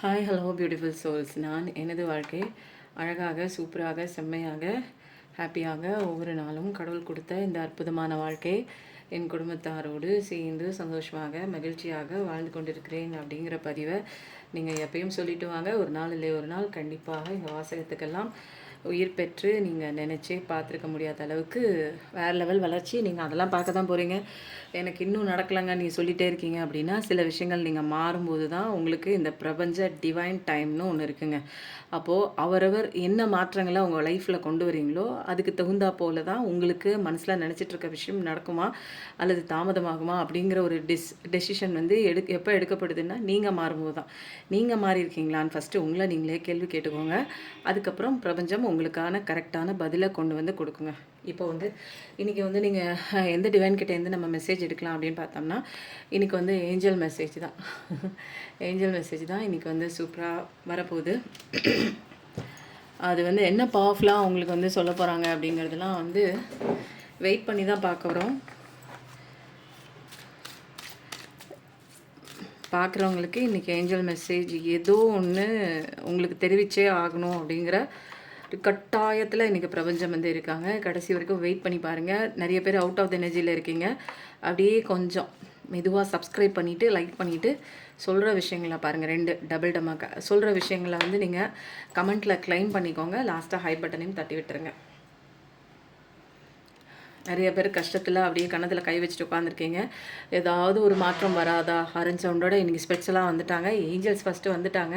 Hi hello beautiful souls. நான் எனது வாழ்க்கை அழகாக சூப்பராக செம்மையாக ஹாப்பியாக ஒவ்வொரு நாளும் கடவுள் கொடுத்த இந்த அற்புதமான வாழ்க்கை என் குடும்பத்தாரோடு சேர்ந்து சந்தோஷமாக மகிழ்ச்சியாக வாழ்ந்து கொண்டிருக்கிறேன் அப்படிங்கிற பதிவை நீங்கள் எப்பயும் சொல்லிட்டு வாங்க. ஒரு நாள் இல்லை ஒரு நாள் கண்டிப்பாக இந்த வாசகத்துக்கெல்லாம் உயிர் பெற்று நீங்கள் நினச்சே பார்த்துருக்க முடியாத அளவுக்கு வேறு லெவல் வளர்ச்சி. நீங்கள் அதெல்லாம் பார்க்க தான் போகிறீங்க. எனக்கு இன்னும் நடக்கலைங்க நீங்கள் சொல்லிகிட்டே இருக்கீங்க அப்படின்னா சில விஷயங்கள் நீங்கள் மாறும்போது தான் உங்களுக்கு இந்த பிரபஞ்ச டிவைன் டைம்னு ஒன்று இருக்குங்க. அப்போது அவரவர் என்ன மாற்றங்களை உங்கள் லைஃப்பில் கொண்டு வரீங்களோ அதுக்கு தகுந்தா போல தான் உங்களுக்கு மனசில் நினச்சிட்ருக்க விஷயம் நடக்குமா அல்லது தாமதமாகுமா அப்படிங்கிற ஒரு டெசிஷன் வந்து எப்போ எடுக்கப்படுதுன்னா நீங்கள் மாறும்போது தான். நீங்கள் மாறி இருக்கீங்களான்னு ஃபஸ்ட்டு உங்களை நீங்களே கேள்வி கேட்டுக்கோங்க. அதுக்கப்புறம் பிரபஞ்சம் உங்களுக்கான கரெக்டான பதிலை கொண்டு வந்து கொடுக்குங்க. இப்போ வந்து இன்றைக்கி வந்து நீங்கள் எந்த டிவைன் கிட்டேருந்து நம்ம மெசேஜ் எடுக்கலாம் அப்படின்னு பார்த்தோம்னா இன்றைக்கி வந்து ஏஞ்சல் மெசேஜ் தான். ஏஞ்சல் மெசேஜ் தான் இன்றைக்கி வந்து சூப்பராக வரப்போகுது. அது வந்து என்ன பவர்ஃபுல்லாக உங்களுக்கு வந்து சொல்ல போகிறாங்க அப்படிங்கிறதுலாம் வந்து வெயிட் பண்ணி தான் பார்க்குறோம். பார்க்குறவங்களுக்கு இன்றைக்கி ஏஞ்சல் மெசேஜ் ஏதோ ஒன்று உங்களுக்கு தெரிவிச்சே ஆகணும் அப்படிங்கிற கட்டாயத்தில் இன்றைக்கி பிரபஞ்சம் வந்து இருக்காங்க. கடைசி வரைக்கும் வெயிட் பண்ணி பாருங்கள். நிறைய பேர் அவுட் ஆஃப் த எனர்ஜியில் இருக்கீங்க. அப்படியே கொஞ்சம் மெதுவாக சப்ஸ்கிரைப் பண்ணிவிட்டு லைக் பண்ணிவிட்டு சொல்கிற விஷயங்களை பாருங்கள். 2 டபுள் டமாக்க சொல்கிற விஷயங்களை வந்து நீங்கள் கமெண்ட்டில் கிளைம் பண்ணிக்கோங்க. லாஸ்ட்டாக ஹை பட்டனையும் தட்டி விட்டுருங்க. நிறைய பேர் கஷ்டத்தில் அப்படியே கன்னத்தில் கை வச்சுட்டு உட்காந்துருக்கீங்க. ஏதாவது ஒரு மாற்றம் வராதா? ஹாரன் சவுண்டோட இன்றைக்கி ஸ்பெட்ஸ்லாம் வந்துட்டாங்க. ஏஞ்சல்ஸ் ஃபஸ்ட்டு வந்துட்டாங்க.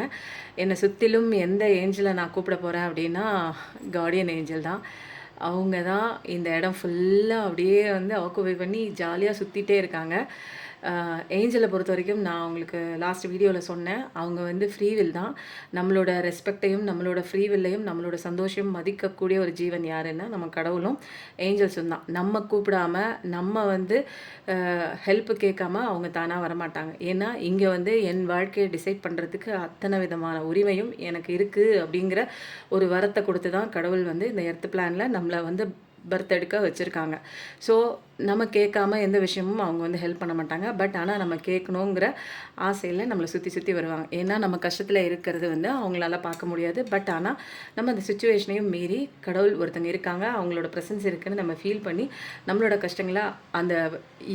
என்னை சுற்றிலும் எந்த ஏஞ்சலை நான் கூப்பிட போகிறேன் அப்படின்னா கார்டியன் ஏஞ்சல் தான். அவங்க தான் இந்த இடம் ஃபுல்லாக அப்படியே வந்து ஆக்குபை பண்ணி ஜாலியாக சுற்றிட்டே இருக்காங்க. ஏஞ்சலை பொறுத்த வரைக்கும் நான் உங்களுக்கு லாஸ்ட் வீடியோவில் சொன்னேன். அவங்க வந்து ஃப்ரீவில் தான். நம்மளோட ரெஸ்பெக்டையும் நம்மளோட ஃப்ரீவில்லையும் நம்மளோட சந்தோஷம் மதிக்கக்கூடிய ஒரு ஜீவன் யாருன்னா நம்ம கடவுளும் ஏஞ்சல்ஸும் தான். நம்ம கூப்பிடாம நம்ம வந்து ஹெல்ப்பு கேட்காம அவங்க தானாக வரமாட்டாங்க. ஏன்னா இங்கே வந்து என் வாழ்க்கையை டிசைட் பண்ணுறதுக்கு அத்தனை விதமான உரிமையும் எனக்கு இருக்குது அப்படிங்கிற ஒரு வரத்தை கொடுத்து தான் கடவுள் வந்து இந்த எர்த் பிளானில் நம்மளை வந்து பர்த் எடுக்க வச்சுருக்காங்க. ஸோ நம்ம கேட்காம எந்த விஷயமும் அவங்க வந்து ஹெல்ப் பண்ண மாட்டாங்க. பட் ஆனால் நம்ம கேட்கணுங்கிற ஆசையில் நம்மளை சுற்றி சுற்றி வருவாங்க. ஏன்னா நம்ம கஷ்டத்தில் இருக்கிறது வந்து அவங்களால பார்க்க முடியாது. பட் ஆனால் நம்ம அந்த சுச்சுவேஷனையும் மீறி கடவுள் ஒருத்தங்க இருக்காங்க, அவங்களோட ப்ரெசன்ஸ் இருக்குதுன்னு நம்ம ஃபீல் பண்ணி நம்மளோட கஷ்டங்களை அந்த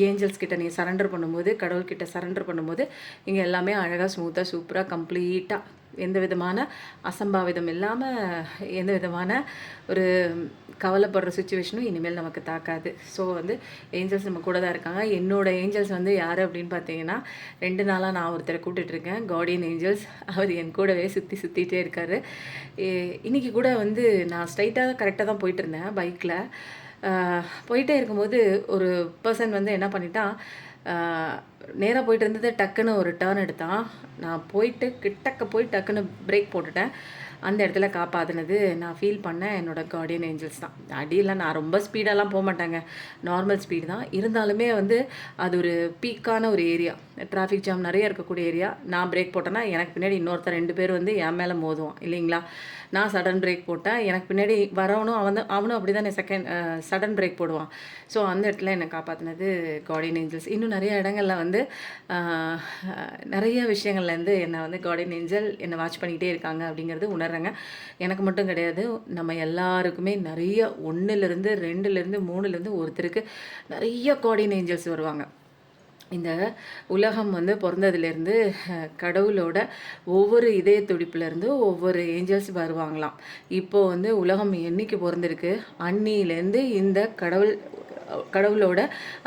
ஏஞ்சல்ஸ் கிட்ட நீங்கள் சரண்டர் பண்ணும்போது, கடவுள்கிட்ட சரண்டர் பண்ணும்போது இங்கே எல்லாமே அழகாக ஸ்மூத்தாக சூப்பராக கம்ப்ளீட்டாக எந்த விதமான அசம்பாவிதம் இல்லாமல் எந்த விதமான ஒரு கவலைப்படுற சுச்சுவேஷனும் இனிமேல் நமக்கு தாக்காது. ஸோ வந்து ஏஞ்சல்ஸ் நம்ம கூட தான் இருக்காங்க. என்னோடய ஏஞ்சல்ஸ் வந்து யார் அப்படின்னு பார்த்தீங்கன்னா 2 நாளாக நான் ஒருத்தரை கூப்பிட்டுட்ருக்கேன். Guardian Angeles. அவர் என் கூடவே சுற்றிட்டே இருக்கார். இன்றைக்கி கூட வந்து நான் ஸ்ட்ரைட்டாக கரெக்டாக தான் போயிட்டுருந்தேன் பைக்கில். போயிட்டே இருக்கும்போது ஒரு பர்சன் வந்து என்ன பண்ணிட்டான், நேராக போயிட்டு இருந்தது டக்குன்னு ஒரு டேர்ன் எடுத்தான். நான் போயிட்டு கிட்டக்க போய் டக்குன்னு பிரேக் போட்டுட்டேன். அந்த இடத்துல காப்பாற்றினது நான் ஃபீல் பண்ணேன் என்னோடய கார்டியன் ஏஞ்சல்ஸ் தான். அடியில் நான் ரொம்ப ஸ்பீடெல்லாம் போக மாட்டேங்க, நார்மல் ஸ்பீடு தான். இருந்தாலுமே வந்து அது ஒரு பீக்கான ஒரு ஏரியா, டிராஃபிக் ஜாம் நிறைய இருக்கக்கூடிய ஏரியா. நான் பிரேக் போட்டேன்னா எனக்கு பின்னாடி இன்னொருத்தர் 2 பேர் வந்து என் மேலே மோதுவான் இல்லைங்களா. நான் சடன் பிரேக் போட்டேன், எனக்கு பின்னாடி வரவனும் அவனும் அப்படி தான் சடன் பிரேக் போடுவான். ஸோ அந்த இடத்துல என்னை காப்பாற்றினது கார்டியன் ஏஞ்சல்ஸ். இன்னும் நிறைய இடங்களில் வந்து நிறைய விஷயங்கள்லேருந்து என்னை வந்து கார்டியன் ஏஞ்சல் என்னை வாட்ச் பண்ணிக்கிட்டே இருக்காங்க அப்படிங்கிறது உணர்றேங்க. எனக்கு மட்டும் கிடையாது, நம்ம எல்லாருக்குமே நிறைய 1லேருந்து 2லேருந்து 3லேருந்து ஒருத்தருக்கு நிறைய கார்டியன் ஏஞ்சல்ஸ் வருவாங்க. இந்த உலகம் வந்து பிறந்ததுலேருந்து கடவுளோட ஒவ்வொரு இதய துடிப்புலேருந்து ஒவ்வொரு ஏஞ்சல்ஸ் வருவாங்களாம். இப்போது வந்து உலகம் என்னைக்கு பிறந்திருக்கு அன்னிலேருந்து இந்த கடவுளோட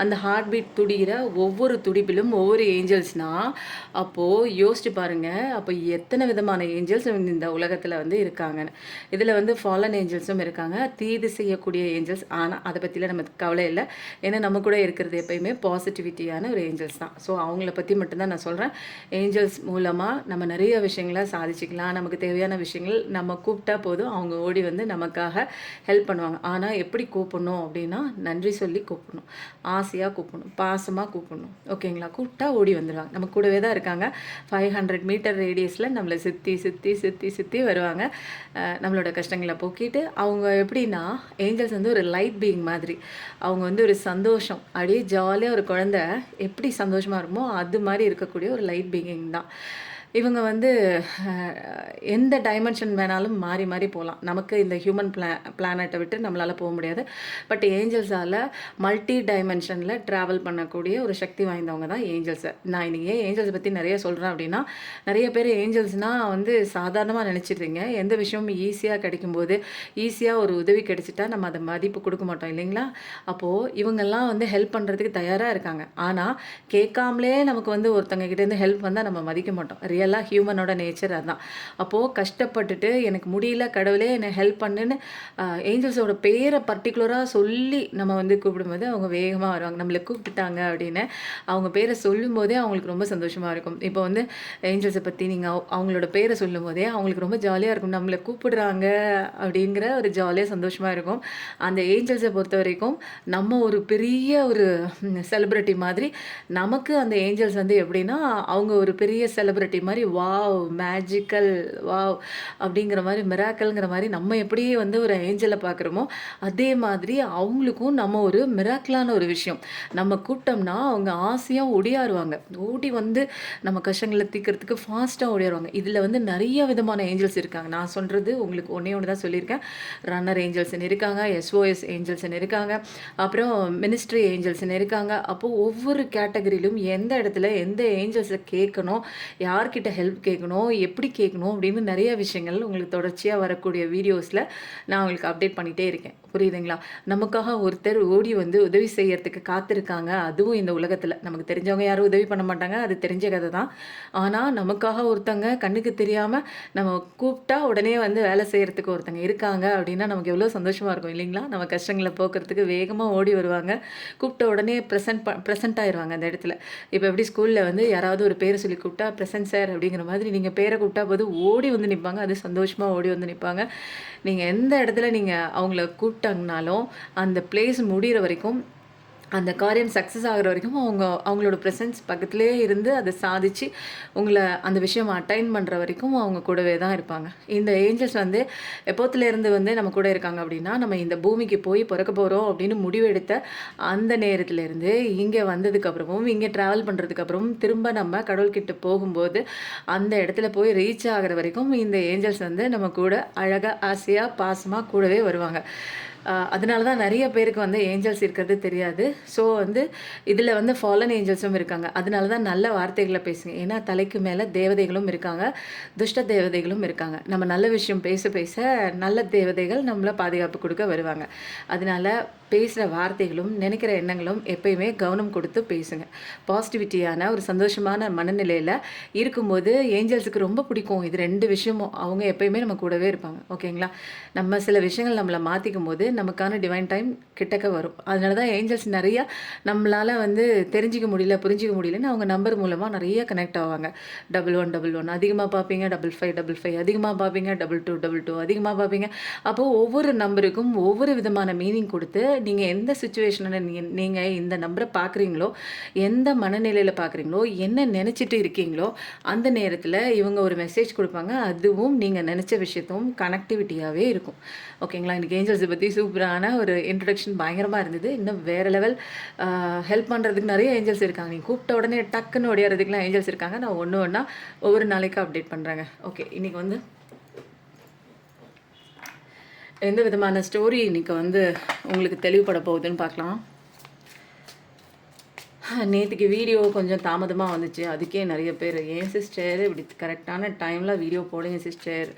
அந்த ஹார்ட் பீட் துடிக்கிற ஒவ்வொரு துடிப்பிலும் ஒவ்வொரு ஏஞ்சல்ஸ்னால் அப்போது யோசிச்சு பாருங்கள், அப்போ எத்தனை விதமான ஏஞ்சல்ஸ் இந்த உலகத்தில் வந்து இருக்காங்கன்னு. இதில் வந்து ஃபாலன் ஏஞ்சல்ஸும் இருக்காங்க, தீது செய்யக்கூடிய ஏஞ்சல்ஸ். ஆனால் அதை பற்றிலாம் நமக்கு கவலை இல்லை. ஏன்னா நம்ம கூட இருக்கிறது எப்பயுமே பாசிட்டிவிட்டியான ஒரு ஏஞ்சல்ஸ் தான். ஸோ அவங்கள பற்றி மட்டும்தான் நான் சொல்கிறேன். ஏஞ்சல்ஸ் மூலமாக நம்ம நிறைய விஷயங்களை சாதிச்சிக்கலாம். நமக்கு தேவையான விஷயங்கள் நம்ம கூப்பிட்டா போதும், அவங்க ஓடி வந்து நமக்காக ஹெல்ப் பண்ணுவாங்க. ஆனால் எப்படி கூப்பிடணும் அப்படின்னா நன்றி சொல்லி கூப்பிடணும், ஆசையாக கூப்பிடணும், பாசமாக கூப்பிடணும். ஓகேங்களா. கூப்பிட்டா ஓடி வந்துடுவாங்க. நம்ம கூடவே தான் இருக்காங்க. 500 மீட்டர் ரேடியஸில் நம்மளை சுற்றி சுற்றி சுற்றி சுற்றி வருவாங்க. நம்மளோட கஷ்டங்களை போக்கிட்டு அவங்க எப்படின்னா ஏஞ்சல்ஸ் வந்து ஒரு லைட் பீயிங் மாதிரி. அவங்க வந்து ஒரு சந்தோஷம், அப்படியே ஜாலியாக ஒரு குழந்தை எப்படி சந்தோஷமாக இருக்குமோ அது மாதிரி இருக்கக்கூடிய ஒரு லைட் பீயிங் தான். இவங்க வந்து எந்த டைமென்ஷன் வேணாலும் மாறி மாறி போகலாம். நமக்கு இந்த ஹியூமன் பிளானட்டை விட்டு நம்மளால் போக முடியாது. பட் ஏஞ்சல்ஸால் மல்டி டைமென்ஷனில் ட்ராவல் பண்ணக்கூடிய ஒரு சக்தி வாய்ந்தவங்க தான் ஏஞ்சல்ஸை. நான் இன்றைக்கி ஏன் ஏஞ்சல்ஸை பற்றி நிறைய சொல்கிறேன் அப்படின்னா, நிறைய பேர் ஏஞ்சல்ஸ்னால் வந்து சாதாரணமாக நினச்சிட்றீங்க. எந்த விஷயமும் ஈஸியாக கிடைக்கும்போது, ஈஸியாக ஒரு உதவி கிடைச்சிட்டா நம்ம அதை மதிப்பு கொடுக்க மாட்டோம் இல்லைங்களா? அப்போது இவங்கெல்லாம் வந்து ஹெல்ப் பண்ணுறதுக்கு தயாராக இருக்காங்க. ஆனால் கேட்காமலே நமக்கு வந்து ஒருத்தங்க கிட்டேருந்து ஹெல்ப் வந்தால் நம்ம மதிக்க மாட்டோம். ரியலாக ஹியூமனோட நேச்சர் அதுதான். அப்போது கஷ்டப்பட்டுட்டு எனக்கு முடியல கடவுளே என்னை ஹெல்ப் பண்ணுன்னு ஏஞ்சல்ஸோட பேரை பர்டிகுலராக சொல்லி நம்ம வந்து கூப்பிடும்போது அவங்க வேகமாக வருவாங்க. நம்மளை கூப்பிட்டுட்டாங்க அப்படின்னு அவங்க பேரை சொல்லும்போதே அவங்களுக்கு ரொம்ப சந்தோஷமாக இருக்கும். இப்போ வந்து ஏஞ்சல்ஸை பற்றி நீங்கள் அவங்களோட பேரை சொல்லும்போதே அவங்களுக்கு ரொம்ப ஜாலியாக இருக்கும். நம்மளை கூப்பிடுறாங்க அப்படிங்கிற ஒரு ஜாலியாக சந்தோஷமாக இருக்கும். அந்த ஏஞ்சல்ஸை பொறுத்த வரைக்கும் நம்ம ஒரு பெரிய ஒரு செலிப்ரிட்டி மாதிரி, நமக்கு அந்த ஏஞ்சல்ஸ் வந்து எப்படின்னா அவங்க ஒரு பெரிய செலிப்ரிட்டி மாதிரி, வாவ் மேஜிக்கல் வாவ் அப்படிங்கிற மாதிரி, மிராக்கல்ங்கிற மாதிரி நம்ம எப்படி வந்து ஒரு ஏஞ்சலை பார்க்குறோமோ அதே மாதிரி அவங்களுக்கும் நம்ம ஒரு மிராக்கலான ஒரு விஷயம் நம்ம கூப்பிட்டோம்னா அவங்க ஆசையாக ஓடியாருவாங்க. ஓடி வந்து நம்ம கஷ்டங்களை தீர்க்கறதுக்கு ஃபாஸ்ட்டாக ஓடியாருவாங்க. இதில் வந்து நிறைய விதமான ஏஞ்சல்ஸ் இருக்காங்க. நான் சொல்கிறது உங்களுக்கு ஒன்றே ஒன்று தான் சொல்லியிருக்கேன். ரன்னர் ஏஞ்சல்ஸ்ன்னு இருக்காங்க, எஸ்ஓஎஸ் ஏஞ்சல்ஸ்ன்னு இருக்காங்க, அப்புறம் மினிஸ்ட்ரி ஏஞ்சல்ஸ்ன்னு இருக்காங்க. அப்போது ஒவ்வொரு கேட்டகரியிலும் எந்த இடத்துல எந்த ஏஞ்சல்ஸை கேட்கணும், யார்கிட்ட ஹெல்ப் கேட்கணும், எப்படி கேட்கணும் அப்படின்னு நிறைய விஷயங்கள் உங்களுக்கு தொடர்ச்சியாக வரக்கூடிய வீடியோஸில் நான் உங்களுக்கு அப்டேட் பண்ணிகிட்டே இருக்கேன். புரியுதுங்களா? நமக்காக ஒருத்தர் ஓடி வந்து உதவி செய்யறதுக்கு காத்திருக்காங்க. அதுவும் இந்த உலகத்தில் நமக்கு தெரிஞ்சவங்க யாரும் உதவி பண்ண மாட்டாங்க, அது தெரிஞ்ச கதை தான். ஆனால் நமக்காக ஒருத்தங்க கண்ணுக்கு தெரியாமல் நம்ம கூப்பிட்டா உடனே வந்து வேலை செய்கிறதுக்கு ஒருத்தங்க இருக்காங்க அப்படின்னா நமக்கு எவ்வளோ சந்தோஷமாக இருக்கும் இல்லைங்களா? நம்ம கஷ்டங்களை போக்குறதுக்கு வேகமாக ஓடி வருவாங்க. கூப்பிட்ட உடனே ப்ரெசென்ட் ஆயிடுவாங்க அந்த இடத்துல. இப்போ எப்படி ஸ்கூலில் வந்து யாராவது ஒரு பேரை சொல்லி கூப்பிட்டா ப்ரெசென்ட் சார் அப்படிங்கிற மாதிரி நீங்கள் பேரை கூப்பிட்டா போது ஓடி வந்து நிற்பாங்க. அது சந்தோஷமாக ஓடி வந்து நிற்பாங்க. நீங்கள் எந்த இடத்துல நீங்கள் அவங்கள கூப்பிட்டாங்கனாலும் அந்த பிளேஸ் முடிகிற வரைக்கும், அந்த காரியம் சக்ஸஸ் ஆகிற வரைக்கும் அவங்களோட ப்ரெசன்ஸ் பக்கத்துலேயே இருந்து அதை சாதித்து உங்களை அந்த விஷயம் அட்டைன் பண்ணுற வரைக்கும் அவங்க கூடவே தான் இருப்பாங்க. இந்த ஏஞ்சல்ஸ் வந்து எப்போத்துலேருந்து வந்து நம்ம கூட இருக்காங்க அப்படின்னா, நம்ம இந்த பூமிக்கு போய் பிறக்க போகிறோம் அப்படின்னு முடிவெடுத்த அந்த நேரத்துலேருந்து இங்கே வந்ததுக்கப்புறமும், இங்கே ட்ராவல் பண்ணுறதுக்கப்புறமும், திரும்ப நம்ம கடவுள்கிட்ட போகும்போது அந்த இடத்துல போய் ரீச் ஆகிற வரைக்கும் இந்த ஏஞ்சல்ஸ் வந்து நம்ம கூட அழகாக ஆசையாக பாசமாக கூடவே வருவாங்க. அதனால தான் நிறைய பேருக்கு வந்து ஏஞ்சல்ஸ் இருக்கிறது தெரியாது. ஸோ வந்து இதில் வந்து ஃபாலன் ஏஞ்சல்ஸும் இருக்காங்க. அதனால தான் நல்ல வார்த்தைகளை பேசுங்க. ஏன்னா தலைக்கு மேலே தேவதைகளும் இருக்காங்க, துஷ்ட தேவதைகளும் இருக்காங்க. நம்ம நல்ல விஷயம் பேச பேச நல்ல தேவதைகள் நம்மளை பாதுகாப்பு கொடுக்க வருவாங்க. அதனால பேசுகிற வார்த்தைகளும் நினைக்கிற எண்ணங்களும் எப்பயுமே கவனம் கொடுத்து பேசுங்க. பாசிட்டிவிட்டியான ஒரு சந்தோஷமான மனநிலையில் இருக்கும்போது ஏஞ்சல்ஸுக்கு ரொம்ப பிடிக்கும் இது 2 விஷயமும். அவங்க எப்பயுமே நம்ம கூடவே இருப்பாங்க. ஓகேங்களா? நம்ம சில விஷயங்கள் நம்மளை மாற்றிக்கும் போது நமக்கான டிவைன் டைம் கிட்டக்க வரும். அதனால தான் ஏஞ்சல்ஸ் நிறையா நம்மளால் வந்து தெரிஞ்சிக்க முடியல, புரிஞ்சிக்க முடியலன்னு அவங்க நம்பர் மூலமாக நிறைய கனெக்ட் ஆவாங்க. 1111 அதிகமாக பார்ப்பீங்க, 5555 அதிகமாக பார்ப்பீங்க, 2222 அதிகமாக பார்ப்பீங்க. அப்போது ஒவ்வொரு நம்பருக்கும் ஒவ்வொரு விதமான மீனிங் கொடுத்து நீங்கள் எந்த சுச்சுவேஷனில் நீங்கள் இந்த நம்பரை பார்க்குறீங்களோ, எந்த மனநிலையில் பார்க்குறீங்களோ, என்ன நினச்சிட்டு இருக்கீங்களோ அந்த நேரத்தில் இவங்க ஒரு மெசேஜ் கொடுப்பாங்க. அதுவும் நீங்கள் நினச்ச விஷயத்தும் கனெக்டிவிட்டியாகவே இருக்கும். ஓகேங்களா? இன்றைக்கி ஏஞ்சல்ஸை பற்றி சூப்பரான ஒரு இன்ட்ரடக்ஷன் பயங்கரமாக இருந்தது. இன்னும் வேறு லெவல் ஹெல்ப் பண்ணுறதுக்கு நிறைய ஏஞ்சல்ஸ் இருக்காங்க. நீங்கள் கூப்பிட்ட உடனே டக்குன்னு ஓடியாரதுக்குலாம் ஏஞ்சல்ஸ் இருக்காங்க. நான் ஒன்று ஒவ்வொரு நாளைக்கு அப்டேட் பண்ணுறேங்க. ஓகே, இன்றைக்கி வந்து எந்த விதமான ஸ்டோரி இன்றைக்கி வந்து உங்களுக்கு தெளிவுபட போகுதுன்னு பார்க்கலாம். நேற்றுக்கு வீடியோ கொஞ்சம் தாமதமாக வந்துச்சு. அதுக்கே நிறைய பேர் ஏன் சிஸ்டர் இப்படி கரெக்டான டைமில் வீடியோ போடுங்க சிஸ்டர்,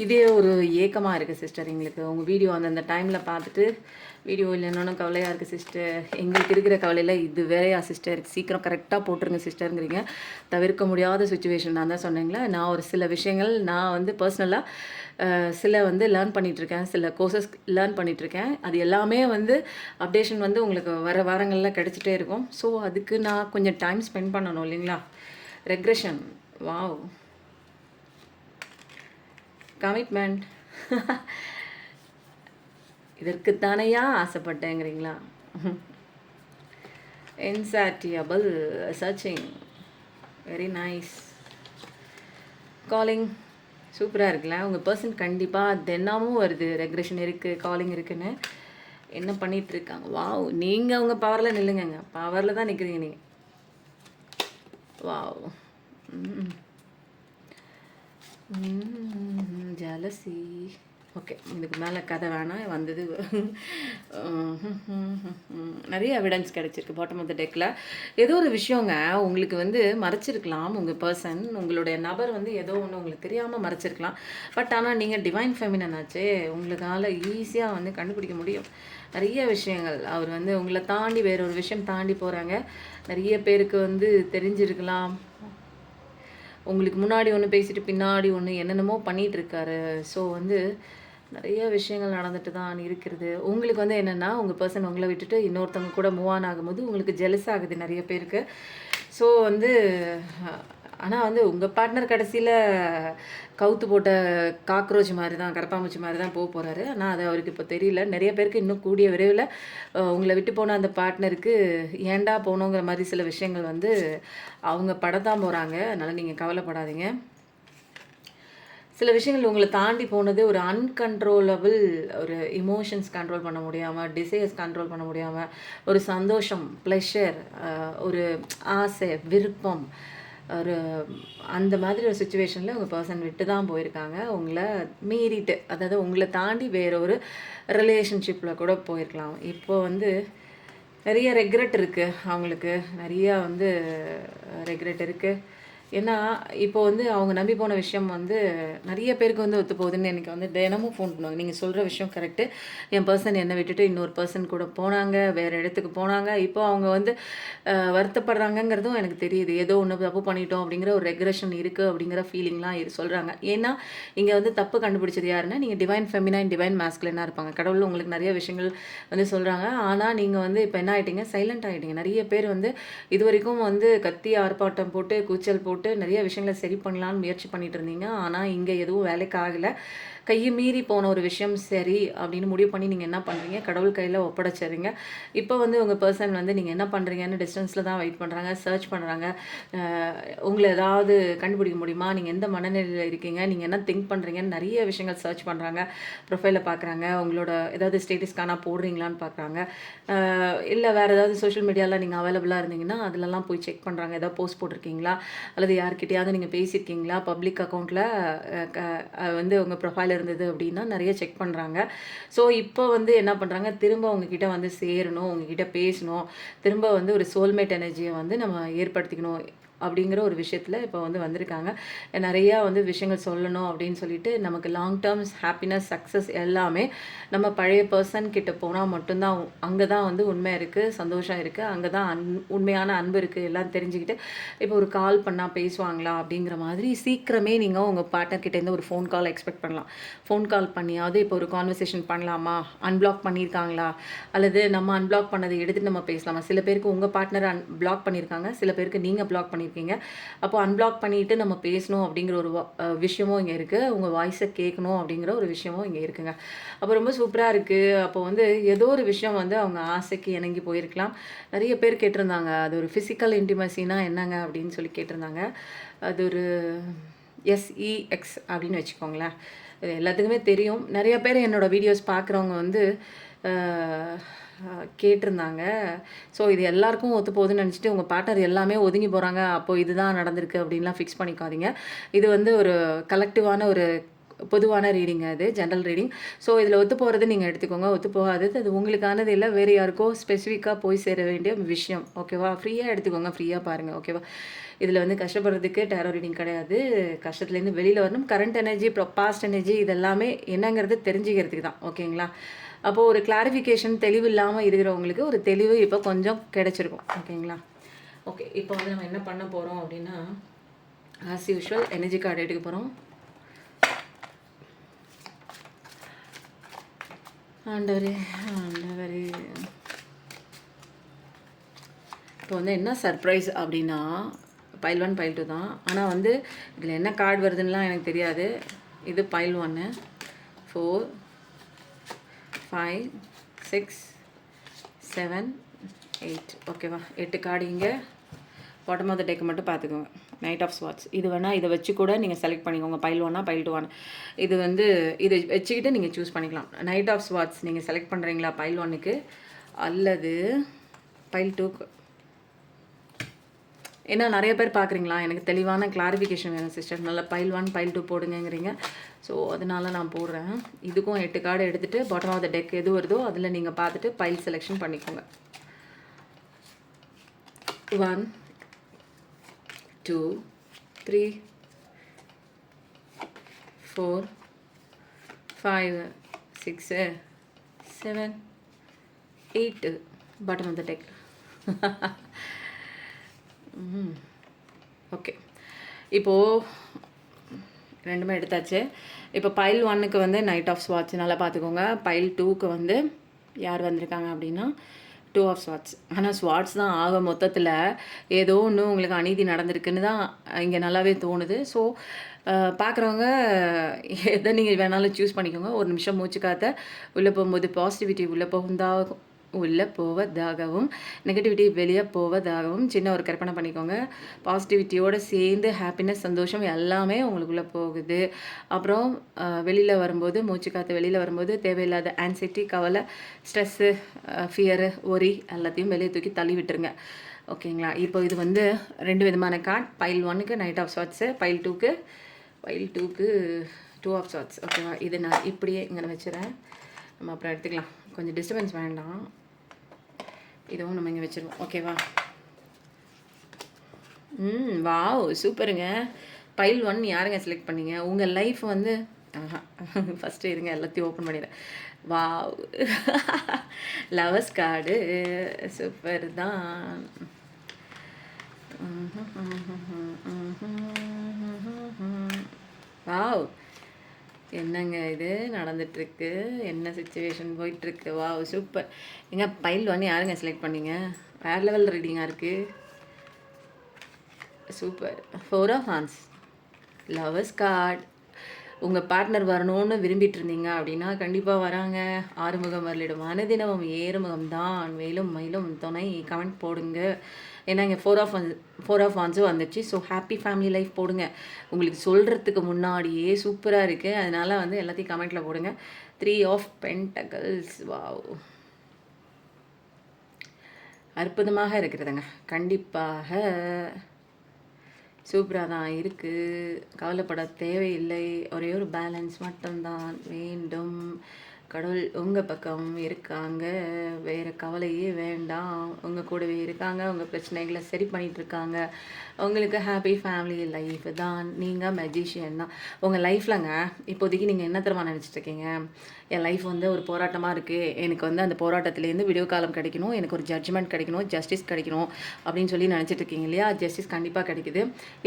இதே ஒரு ஏக்கமாக இருக்குது சிஸ்டர் எங்களுக்கு. உங்கள் வீடியோ அந்தந்த டைமில் பார்த்துட்டு வீடியோ இல்லைன்னு கவலையாக இருக்குது சிஸ்டர், எங்களுக்கு இருக்கிற கவலையில் இது வேறையா சிஸ்டர், சீக்கிரம் கரெக்டாக போட்டுருங்க சிஸ்டருங்கிறீங்க. தவிர்க்க முடியாத சுச்சுவேஷன். நான் தான் சொன்னேங்களா, நான் ஒரு சில விஷயங்கள் நான் வந்து பர்சனலாக சில வந்து லேர்ன் பண்ணிகிட்ருக்கேன், சில கோர்சஸ் லேர்ன் பண்ணிகிட்ருக்கேன். அது எல்லாமே வந்து அப்டேஷன் வந்து உங்களுக்கு வர வாரங்களில் கிடச்சிட்டே இருக்கும். ஸோ அதுக்கு நான் கொஞ்சம் டைம் ஸ்பெண்ட் பண்ணணும் இல்லைங்களா? ரெக்ரெஷன், வாவ், கமிட்மெண்ட் இதற்குத்தானையா ஆசைப்பட்டேங்கிறீங்களா? Insatiable searching, very nice. Calling சூப்பராக இருக்குல்ல? உங்கள் பர்சன் கண்டிப்பாக தினமும் வருது, ரெக்ரெஷன் இருக்குது, காலிங் இருக்குன்னு என்ன பண்ணிகிட்ருக்காங்க. வாவ், நீங்கள் உங்கள் பவரில் நில்லுங்க, பவரில் தான் நிற்கிறீங்க நீங்கள். Wow, jealousy. ஓகே, இதுக்கு மேலே கதை வேணாம். வந்தது நிறைய எவிடன்ஸ் கிடச்சிருக்கு பாட்டம் ஆஃப் த டெக்கில். ஏதோ ஒரு விஷயங்க உங்களுக்கு வந்து மறைச்சிருக்கலாம். உங்கள் பர்சன், உங்களுடைய நபர் வந்து ஏதோ ஒன்று உங்களுக்கு தெரியாமல் மறைச்சிருக்கலாம். பட் ஆனால் நீங்கள் டிவைன் ஃபெமினன் ஆச்சே, உங்களுக்கால ஈஸியாக வந்து கண்டுபிடிக்க முடியும் நிறைய விஷயங்கள். அவர் வந்து உங்களை தாண்டி வேற ஒரு விஷயம் தாண்டி போகிறாங்க. நிறைய பேருக்கு வந்து தெரிஞ்சிருக்கலாம். உங்களுக்கு முன்னாடி ஒன்று பேசிட்டு பின்னாடி ஒன்று என்னென்னமோ பண்ணிகிட்ருக்காரு. ஸோ வந்து நிறைய விஷயங்கள் நடந்துட்டு தான் இருக்கிறது. உங்களுக்கு வந்து என்னென்னா, உங்கள் பர்சன் உங்களை விட்டுட்டு இன்னொருத்தவங்க கூட மூவ் ஆன் ஆகும்போது உங்களுக்கு ஜெலஸ் ஆகுது நிறைய பேருக்கு. ஸோ வந்து ஆனால் வந்து உங்கள் பார்ட்னர் கடைசியில் கவுத்து போட்ட காக்ரோச் மாதிரி தான், கரப்பாம்பூச்சி மாதிரி தான் போகிறாரு. ஆனால் அது அவருக்கு இப்போ தெரியல. நிறைய பேருக்கு இன்னும் கூடிய விரைவில் உங்களை விட்டு போன அந்த பார்ட்னருக்கு ஏண்டா போகணுங்கிற மாதிரி சில விஷயங்கள் வந்து அவங்க படத்தான் போகிறாங்க. அதனால் நீங்கள் கவலைப்படாதீங்க. சில விஷயங்கள் உங்களை தாண்டி போனது ஒரு அன்கண்ட்ரோலபிள், ஒரு இமோஷன்ஸ் கண்ட்ரோல் பண்ண முடியாமல், டிசைர்ஸ் கண்ட்ரோல் பண்ண முடியாமல், ஒரு சந்தோஷம், ப்ளஷர், ஒரு ஆசை, விருப்பம், ஒரு அந்த மாதிரி ஒரு சுச்சுவேஷனில் உங்கள் பர்சன் விட்டு தான் போயிருக்காங்க. உங்களை மீறிட்டு, அதாவது உங்களை தாண்டி வேற ஒரு ரிலேஷன்ஷிப்பில் கூட போயிருக்கலாம். இப்போ வந்து நிறைய ரெக்ரெட் இருக்குது அவங்களுக்கு, நிறையா வந்து ரெக்ரெட் இருக்குது. ஏன்னா இப்போ வந்து அவங்க நம்பி போன விஷயம் வந்து நிறைய பேருக்கு வந்து ஒத்து போகுதுன்னு எனக்கு வந்து தினமும் ஃபோன் பண்ணுவாங்க. நீங்கள் சொல்கிற விஷயம் கரெக்டு. என் பர்சன் என்னை விட்டுட்டு இன்னொரு பர்சன் கூட போனாங்க, வேறு இடத்துக்கு போனாங்க. இப்போ அவங்க வந்து வருத்தப்படுறாங்கங்கிறதும் எனக்கு தெரியுது. ஏதோ ஒன்று தப்பு பண்ணிட்டோம் அப்படிங்கிற ஒரு ரெக்ரெஷன் இருக்குது அப்படிங்கிற ஃபீலிங்லாம் சொல்கிறாங்க. ஏன்னா இங்கே வந்து தப்பு கண்டுபிடிச்சது யாருன்னா, நீங்கள் டிவைன் ஃபெமினைன், டிவைன் மேஸ்குலினாக இருப்பாங்க. கடவுள் உங்களுக்கு நிறைய விஷயங்கள் வந்து சொல்கிறாங்க. ஆனால் நீங்கள் வந்து இப்போ என்ன ஆகிட்டீங்க, சைலண்ட் ஆகிட்டீங்க. நிறைய பேர் வந்து இது வரைக்கும் வந்து கத்தி ஆர்ப்பாட்டம் போட்டு கூச்சல் போட்டு நிறைய விஷயங்களை சரி பண்ணலான்னு முயற்சி பண்ணிட்டு இருந்தீங்க. ஆனால் இங்கே எதுவும் வேலைக்கு ஆகலை. கையை மீறி போன ஒரு விஷயம் சரி அப்படின்னு முடிவு பண்ணி நீங்கள் என்ன பண்ணுறீங்க, கடவுள் கையில் ஒப்படைச்சிடுறீங்க. இப்போ வந்து உங்கள் பர்சன் வந்து நீங்கள் என்ன பண்ணுறீங்கன்னு டிஸ்டன்ஸில் தான் வெயிட் பண்ணுறாங்க, சர்ச் பண்ணுறாங்க. உங்களை ஏதாவது கண்டுபிடிக்க முடியுமா, நீங்கள் எந்த மனநிலையில் இருக்கீங்க, நீங்கள் என்ன திங்க் பண்ணுறீங்கன்னு நிறைய விஷயங்கள் சர்ச் பண்ணுறாங்க. ப்ரொஃபைலில் பார்க்குறாங்க, உங்களோட ஏதாவது ஸ்டேட்டஸ்க்கான போடுறீங்களான்னு பார்க்குறாங்க. இல்லை வேறு ஏதாவது சோஷியல் மீடியாவில் நீங்கள் அவைலபிளாக இருந்தீங்கன்னா அதிலெல்லாம் போய் செக் பண்ணுறாங்க. ஏதாவது போஸ்ட் போட்டிருக்கீங்களா, அல்லது யார்கிட்டையாவது நீங்கள் பேசியிருக்கீங்களா, பப்ளிக் அக்கௌண்ட்டில் வந்து உங்கள் ப்ரொஃபைல் இருந்தது அப்படின்னா நிறைய செக் பண்ணுறாங்க. ஸோ இப்போ வந்து என்ன பண்ணுறாங்க, திரும்ப உங்ககிட்ட வந்து சேரணும், உங்ககிட்ட பேசணும், திரும்ப வந்து ஒரு சோல்மேட் எனர்ஜியை வந்து நம்ம ஏற்படுத்திக்கணும் அப்படிங்கிற ஒரு விஷயத்தில் இப்போ வந்து வந்திருக்காங்க. நிறையா வந்து விஷயங்கள் சொல்லணும் அப்படின்னு சொல்லிட்டு, நமக்கு லாங் டேர்ம்ஸ் ஹாப்பினஸ், சக்ஸஸ் எல்லாமே நம்ம பழைய பர்சன் கிட்ட போனால் மட்டும்தான். அங்கே தான் வந்து உண்மை இருக்குது, சந்தோஷம் இருக்குது, அங்கே தான் உண்மையான அன்பு இருக்குது எல்லாம் தெரிஞ்சுக்கிட்டு இப்போ ஒரு கால் பண்ணால் பேசுவாங்களா அப்படிங்கிற மாதிரி சீக்கிரமே நீங்கள் உங்கள் பார்ட்னர் கிட்டேருந்து ஒரு ஃபோன் கால் எக்ஸ்பெக்ட் பண்ணலாம். ஃபோன் கால் பண்ணியாவது இப்போ ஒரு கான்வர்சேஷன் பண்ணலாமா, அன்பிளாக் பண்ணியிருக்காங்களா, அல்லது நம்ம அன்பிளாக் பண்ணதை எடுத்துகிட்டு நம்ம பேசலாமா. சில பேருக்கு உங்கள் பார்ட்னர் பிளாக் பண்ணியிருக்காங்க, சில பேருக்கு நீங்கள் பிளாக் பண்ணியிருக்கீங்க. அப்போ அன்பிளாக் பண்ணிவிட்டு நம்ம பேசணும் அப்படிங்கிற ஒரு விஷயமும் இங்கே இருக்குது. உங்கள் வாய்ஸை கேட்கணும் அப்படிங்கிற ஒரு விஷயமும் இங்கே இருக்குங்க. அப்போ ரொம்ப சூப்பராக இருக்குது. அப்போ வந்து ஏதோ ஒரு விஷயம் வந்து அவங்க ஆசைக்கு இணங்கி போயிருக்கலாம். நிறைய பேர் கேட்டிருந்தாங்க, அது ஒரு ஃபிசிக்கல் இன்டிமசினா என்னங்க அப்படின்னு சொல்லி கேட்டிருந்தாங்க. அது ஒரு SEX அப்படின்னு வச்சுக்கோங்களேன். இது எல்லாத்துக்குமே தெரியும். நிறைய பேர் என்னோடய வீடியோஸ் பார்க்குறவங்க வந்து கேட்டிருந்தாங்க. ஸோ இது எல்லாருக்கும் ஒத்து போகுதுன்னு நினச்சிட்டு உங்கள் பார்ட்னர் எல்லாமே ஒதுங்கி போகிறாங்க, அப்போது இதுதான் நடந்திருக்கு அப்படின்லாம் ஃபிக்ஸ் பண்ணிக்காதீங்க. இது வந்து ஒரு கலெக்டிவான ஒரு பொதுவான ரீடிங், அது ஜென்ரல் ரீடிங். ஸோ இதில் ஒத்து போகிறது நீங்கள் எடுத்துக்கோங்க, ஒத்து போகாதது அது உங்களுக்கானது இல்லை, வேறு யாருக்கோ ஸ்பெசிஃபிக்காக போய் சேர வேண்டிய விஷயம். ஓகேவா, ஃப்ரீயாக எடுத்துக்கோங்க, ஃப்ரீயாக பாருங்கள். ஓகேவா, இதில் வந்து கஷ்டப்படுறதுக்கு டேரோ ரீடிங் கிடையாது. கஷ்டத்துலேருந்து வெளியில் வரணும். கரண்ட் எனர்ஜி, பாஸ்ட் எனர்ஜி இதெல்லாமே என்னங்கிறது தெரிஞ்சுக்கிறதுக்கு தான். ஓகேங்களா, அப்போது ஒரு கிளாரிஃபிகேஷன், தெளிவு இல்லாமல் இருக்கிறவங்களுக்கு ஒரு தெளிவு இப்போ கொஞ்சம் கிடைச்சிருக்கும். ஓகேங்களா, ஓகே. இப்போ வந்து நம்ம என்ன பண்ண போகிறோம் அப்படின்னா, ஆஸ் யூஷுவல் எனர்ஜி கார்டு எடுக்க போகிறோம். ஆண்டவரே ஆண்டவரே, இப்போ வந்து என்ன சர்ப்ரைஸ் அப்படின்னா, பைல் 1 பைல் 2 தான். ஆனால் வந்து இதில் என்ன கார்டு வருதுன்னெலாம் எனக்கு தெரியாது. இது பைல் 1, 4, 5, 6, 7, 8. ஓகேவா, 8 கார்டு இங்கே. பாட்டம் ஆஃப் த டெக் மட்டும் பார்த்துக்கோங்க. Knight of swords. இது வேணால் இதை வச்சு கூட நீங்கள் செலக்ட் பண்ணிக்கோங்க. பைல் 1 பைல் 2 இது வந்து இதை வச்சுக்கிட்டு நீங்கள் சூஸ் பண்ணிக்கலாம். நைட் ஆஃப் ஸ்வாட்ஸ் நீங்கள் செலக்ட் பண்ணுறீங்களா பைல் 1க்கு அல்லது பைல் 2க்கு. ஏன்னா நிறைய பேர் பார்க்குறீங்களா, எனக்கு தெளிவான கிளாரிஃபிகேஷன் வேணும் சிஸ்டர், நல்லா பைல் 1 பைல் 2 போடுங்கங்கிறீங்க. ஸோ அதனால நான் போடுறேன். இதுக்கும் 8 கார்டு எடுத்துகிட்டு பாட்டம் ஆஃப் த டெக் எது வருதோ அதில் நீங்கள் பார்த்துட்டு பைல் செலெக்ஷன் பண்ணிக்கோங்க. 1 2 3 4 5 6 7 8 bottom of the deck. Okay, இப்போது ரெண்டுமே எடுத்தாச்சு. இப்போ பைல் 1க்கு வந்து நைட் ஆஃப் ஸ்வாட்ச் நல்லா பார்த்துக்கோங்க. பைல் 2க்கு வந்து யார் வந்திருக்காங்க அப்படின்னா 2 ஆஃப் ஸ்வாட்ச். ஆனால் ஸ்வாட்ச் தான் ஆக மொத்தத்தில் ஏதோ ஒன்று உங்களுக்கு அநீதி நடந்திருக்குன்னு தான் இங்கே நல்லாவே தோணுது. ஸோ பார்க்குறவங்க எதை நீங்கள் வேணாலும் சூஸ் பண்ணிக்கோங்க. ஒரு நிமிஷம் மூச்சு காற்ற உள்ளே போகும்போது பாசிட்டிவிட்டி உள்ளே போவதாகவும் நெகட்டிவிட்டி வெளியே போவதாகவும் சின்ன ஒரு கற்பனை பண்ணிக்கோங்க. பாசிட்டிவிட்டியோடு சேர்ந்து ஹாப்பினஸ், சந்தோஷம் எல்லாமே உங்களுக்குள்ளே போகுது. அப்புறம் வெளியில் வரும்போது மூச்சு காற்று வெளியில் வரும்போது தேவையில்லாத ஆன்சைட்டி, கவலை, ஸ்ட்ரெஸ்ஸு, ஃபியரு, ஒரி எல்லாத்தையும் வெளியே தூக்கி தள்ளி விட்டுருங்க. ஓகேங்களா? இப்போ இது வந்து 2 விதமான கார்டு. பைல் 1க்கு நைட் ஆஃப் ஸ்வாட்ஸு, பைல் 2க்கு 2 ஆஃப் ஸ்வாட்ஸ். ஓகேவா? இது நான் இப்படியே இங்கே வச்சுறேன். நம்ம அப்புறம் எடுத்துக்கலாம், கொஞ்சம் டிஸ்டர்பன்ஸ் வேண்டாம். இதுவும் நம்ம இங்கே வச்சுருவோம். ஓகேவா? வாவ், சூப்பருங்க. பைல் 1 யாருங்க செலக்ட் பண்ணீங்க? உங்கள் லைஃப் வந்து ஃபஸ்ட்டு இருங்க, எல்லாத்தையும் ஓப்பன் பண்ணிடுறேன். வாவ், லவர்ஸ் கார்டு சூப்பர் தான். வாவ், என்னங்க இது நடந்துட்டுருக்கு, என்ன சுச்சுவேஷன் போயிட்டுருக்கு? Wow, super. எங்க பைல் 1 யாருங்க செலக்ட் பண்ணீங்க? வேறு லெவல் ரீடிங்காக இருக்குது. Super. 4 of hands, lovers card. உங்கள் பார்ட்னர் வரணும்னு விரும்பிட்டு இருந்தீங்க அப்படின்னா கண்டிப்பாக வராங்க. ஆறுமுகம் வரலிடும் அனுதினமும் ஏறுமுகம் தான் மேலும் மயிலும் துணை. கமெண்ட் போடுங்க. ஏன்னா இங்கே 4 ஆஃப் வான்ஸும் வந்துச்சு. ஸோ ஹாப்பி ஃபேமிலி லைஃப் போடுங்க. உங்களுக்கு சொல்கிறதுக்கு முன்னாடியே சூப்பராக இருக்குது. அதனால் வந்து எல்லாத்தையும் கமெண்ட்டில் போடுங்க. 3 ஆஃப் பென்டகல்ஸ். வாவ், அற்புதமாக இருக்கிறதுங்க. கண்டிப்பாக சூப்பராக தான் இருக்குது. கவலைப்பட தேவையில்லை. ஒரே ஒரு பேலன்ஸ் மட்டும்தான் வேண்டும். கடவுள் உங்கள் பக்கம் இருக்காங்க. வேறு கவலையே வேண்டாம். உங்கள் கூடவே இருக்காங்க. உங்கள் பிரச்சனைகளை சரி பண்ணிகிட்ருக்காங்க. உங்களுக்கு ஹாப்பி ஃபேமிலி லைஃப் தான். நீங்கள் மெஜிஷியன் தான் உங்கள் லைஃப்லங்க. இப்போதைக்கு நீங்கள் என்ன தரமாக நினச்சிட்ருக்கீங்க? என் லைஃப் வந்து ஒரு போராட்டமாக இருக்குது, எனக்கு வந்து அந்த போராட்டத்துலேருந்து விடிவு காலம் கிடைக்கணும், எனக்கு ஒரு ஜட்ஜ்மெண்ட் கிடைக்கணும், ஜஸ்டிஸ் கிடைக்கணும் அப்படின்னு சொல்லி நினச்சிட்ருக்கீங்க இல்லையா? ஜஸ்டிஸ் கண்டிப்பாக கிடைக்குது.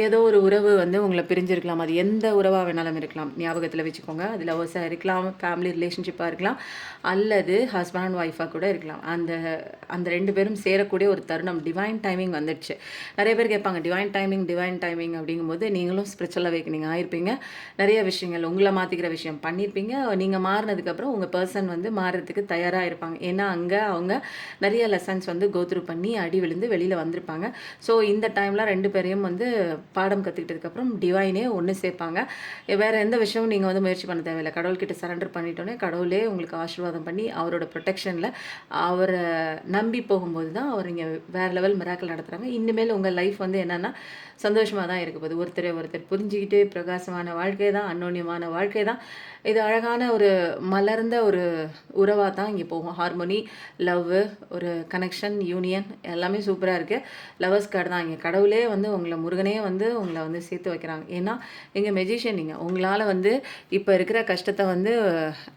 ஏதோ ஒரு உறவு வந்து உங்களை பிரிஞ்சிருக்கலாம். அது எந்த உறவாக வேணாலும் இருக்கலாம். ஞாபகத்தில் வச்சுக்கோங்க. அது லவ்வர்ஸாக இருக்கலாம், ஃபேமிலி ரிலேஷன்ஷிப்பாக இருக்கலாம், அல்லது ஹஸ்பண்ட் அண்ட் ஒய்ஃபாக கூட இருக்கலாம். அந்த 2 பேரும் சேரக்கூடிய ஒரு தருணம், டிவைன் டைமிங் வந்துடுச்சு. நிறைய பேர் கேட்பாங்க டிவைன் டைமிங் அப்படிங்கும்போது நீங்களும் ஸ்பிரிச்சுவல் அவேக்கனிங் ஆகிருப்பீங்க. நிறைய விஷயங்கள் உங்களை மாற்றிக்கிற விஷயம் பண்ணியிருப்பீங்க. நீங்கள் மாறினதுக்கப்புறம் உங்கள் பர்சன் வந்து மாறுறதுக்கு தயாராக இருப்பாங்க. ஏன்னா அங்கே அவங்க நிறைய லெசன்ஸ் வந்து கோத்ரூ பண்ணி அடி விழுந்து வெளியில் வந்திருப்பாங்க. ஸோ இந்த டைமில் 2 பேரையும் வந்து பாடம் கற்றுக்கிட்டதுக்கப்புறம் டிவைனே ஒன்று சேர்ப்பாங்க. வேறு எந்த விஷயமும் நீங்கள் வந்து முயற்சி பண்ண தேவையில்லை. கடவுள்கிட்ட சரண்டர் பண்ணிட்டோன்னே கடவுளே உங்களுக்கு ஆசீர்வாதம் பண்ணி அவரோட ப்ரொடெக்ஷனில் அவரை நம்பி போகும்போது தான் அவர் இங்கே வேறு லெவல் மிராக்கிள் நடத்துகிறாங்க. இனிமேல் உங்கள் லைஃப் வந்து என்னென்னா சந்தோஷமாக தான் இருக்க போகுது. ஒருத்தர் புரிஞ்சுக்கிட்டு பிரகாசமான வாழ்க்கை தான், அன்னோன்யமான வாழ்க்கை தான். இது அழகான ஒரு மலர்ந்த ஒரு உறவாக தான் இங்கே போகும். ஹார்மோனி, லவ், ஒரு கனெக்ஷன், யூனியன் எல்லாமே சூப்பராக இருக்குது. லவர்ஸ் கார்டு தான். இங்கே கடவுளே வந்து உங்களை, முருகனே வந்து உங்களை வந்து சேர்த்து வைக்கிறாங்க. ஏன்னா எங்கள் மெஜிஷியன் நீங்கள். உங்களால் வந்து இப்போ இருக்கிற கஷ்டத்தை வந்து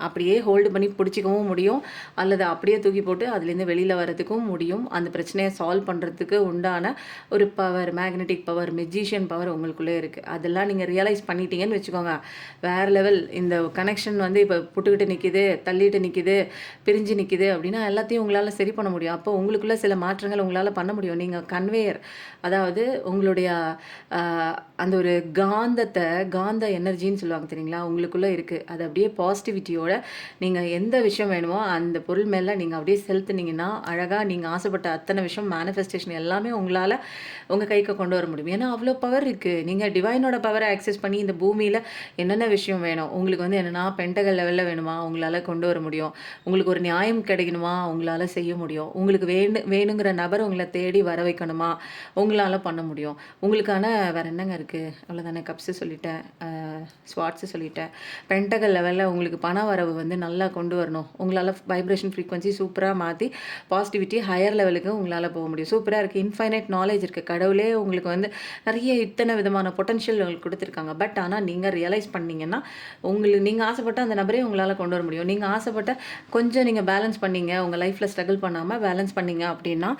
அப்படியே ஹோல்டு பண்ணி பிடிச்சிக்கவும் முடியும், அல்லது அப்படியே தூக்கி போட்டு அதுலேருந்து வெளியில் வர்றதுக்கும் முடியும். அந்த பிரச்சனையை சால்வ் பண்ணுறதுக்கு உண்டான ஒரு power, magnetic power, magician power உங்களுக்குள்ளே இருக்குது. அதெல்லாம் நீங்கள் ரியலைஸ் பண்ணிட்டீங்கன்னு வச்சுக்கோங்க, வேறு லெவல். இந்த கனெக்ஷன் வந்து இப்போ புட்டுக்கிட்டு நிற்கிது, தள்ளிட்டு நிற்கிது, பிரிஞ்சு நிற்கிது அப்படின்னா எல்லாத்தையும் உங்களால் சரி பண்ண முடியும். அப்போ உங்களுக்குள்ளே சில மாற்றங்கள் உங்களால் பண்ண முடியும். நீங்கள் கன்வேயர், அதாவது உங்களுடைய அந்த ஒரு காந்த எனர்ஜின்னு சொல்லுவாங்க தெரியுங்களா, உங்களுக்குள்ளே இருக்குது. அது அப்படியே பாசிட்டிவிட்டியோட நீங்கள் எந்த விஷயம் வேணுமோ அந்த பொருள் மேலே நீங்கள் அப்படியே செலுத்துனீங்கன்னா அழகாக நீங்கள் ஆசைப்பட்ட அத்தனை விஷயம், மேனிஃபெஸ்டேஷன் எல்லாமே உங்களால் உங்கள் கைக்கு கொண்டு வர முடியும். ஏன்னா ஏன்னா அவ்வளோ பவர் இருக்குது. நீங்கள் டிவைனோட பவரை ஆக்சஸ் பண்ணி இந்த பூமியில் என்னென்ன விஷயம் வேணும் உங்களுக்கு வந்து என்னென்னா பென்டகல் லெவலில் வேணுமா உங்களால் கொண்டு வர முடியும். உங்களுக்கு ஒரு நியாயம் கிடைக்கணுமா உங்களால் செய்ய முடியும். உங்களுக்கு வேணுங்கிற நபர் உங்களை தேடி வர வைக்கணுமா உங்களால் பண்ண முடியும். உங்களுக்கான வேறு என்னங்க இருக்குது, அவ்வளோதானே. கப்ஸு சொல்லிட்டேன், ஸ்வாட்ஸு சொல்லிட்டேன். பென்டகல் லெவலில் உங்களுக்கு பண வரவு வந்து நல்லா கொண்டு வரணும். உங்களால் வைப்ரேஷன் ஃப்ரீக்வன்சி சூப்பராக மாற்றி பாசிட்டிவிட்டி ஹையர் லெவலுக்கு உங்களால் போக முடியும். சூப்பராக இருக்குது. இன்ஃபைனைட் நாலேஜ் இருக்குது. கடவுளே உங்களுக்கு வந்து நிறைய இத்தனை விதமான பொட்டன்ஷியல் உங்களுக்கு கொடுத்துருக்காங்க. பட் ஆனால் நீங்கள் ரியலைஸ் பண்ணீங்கன்னா நீங்கள் ஆசைப்பட்ட அந்த நபரே உங்களால் கொண்டு வர முடியும். நீங்கள் ஆசைப்பட்ட கொஞ்சம் நீங்கள் பேலன்ஸ் பண்ணீங்க, உங்கள் லைஃப்பில் ஸ்ட்ரகிள் பண்ணாமல் பேலன்ஸ் பண்ணீங்க அப்படின்னா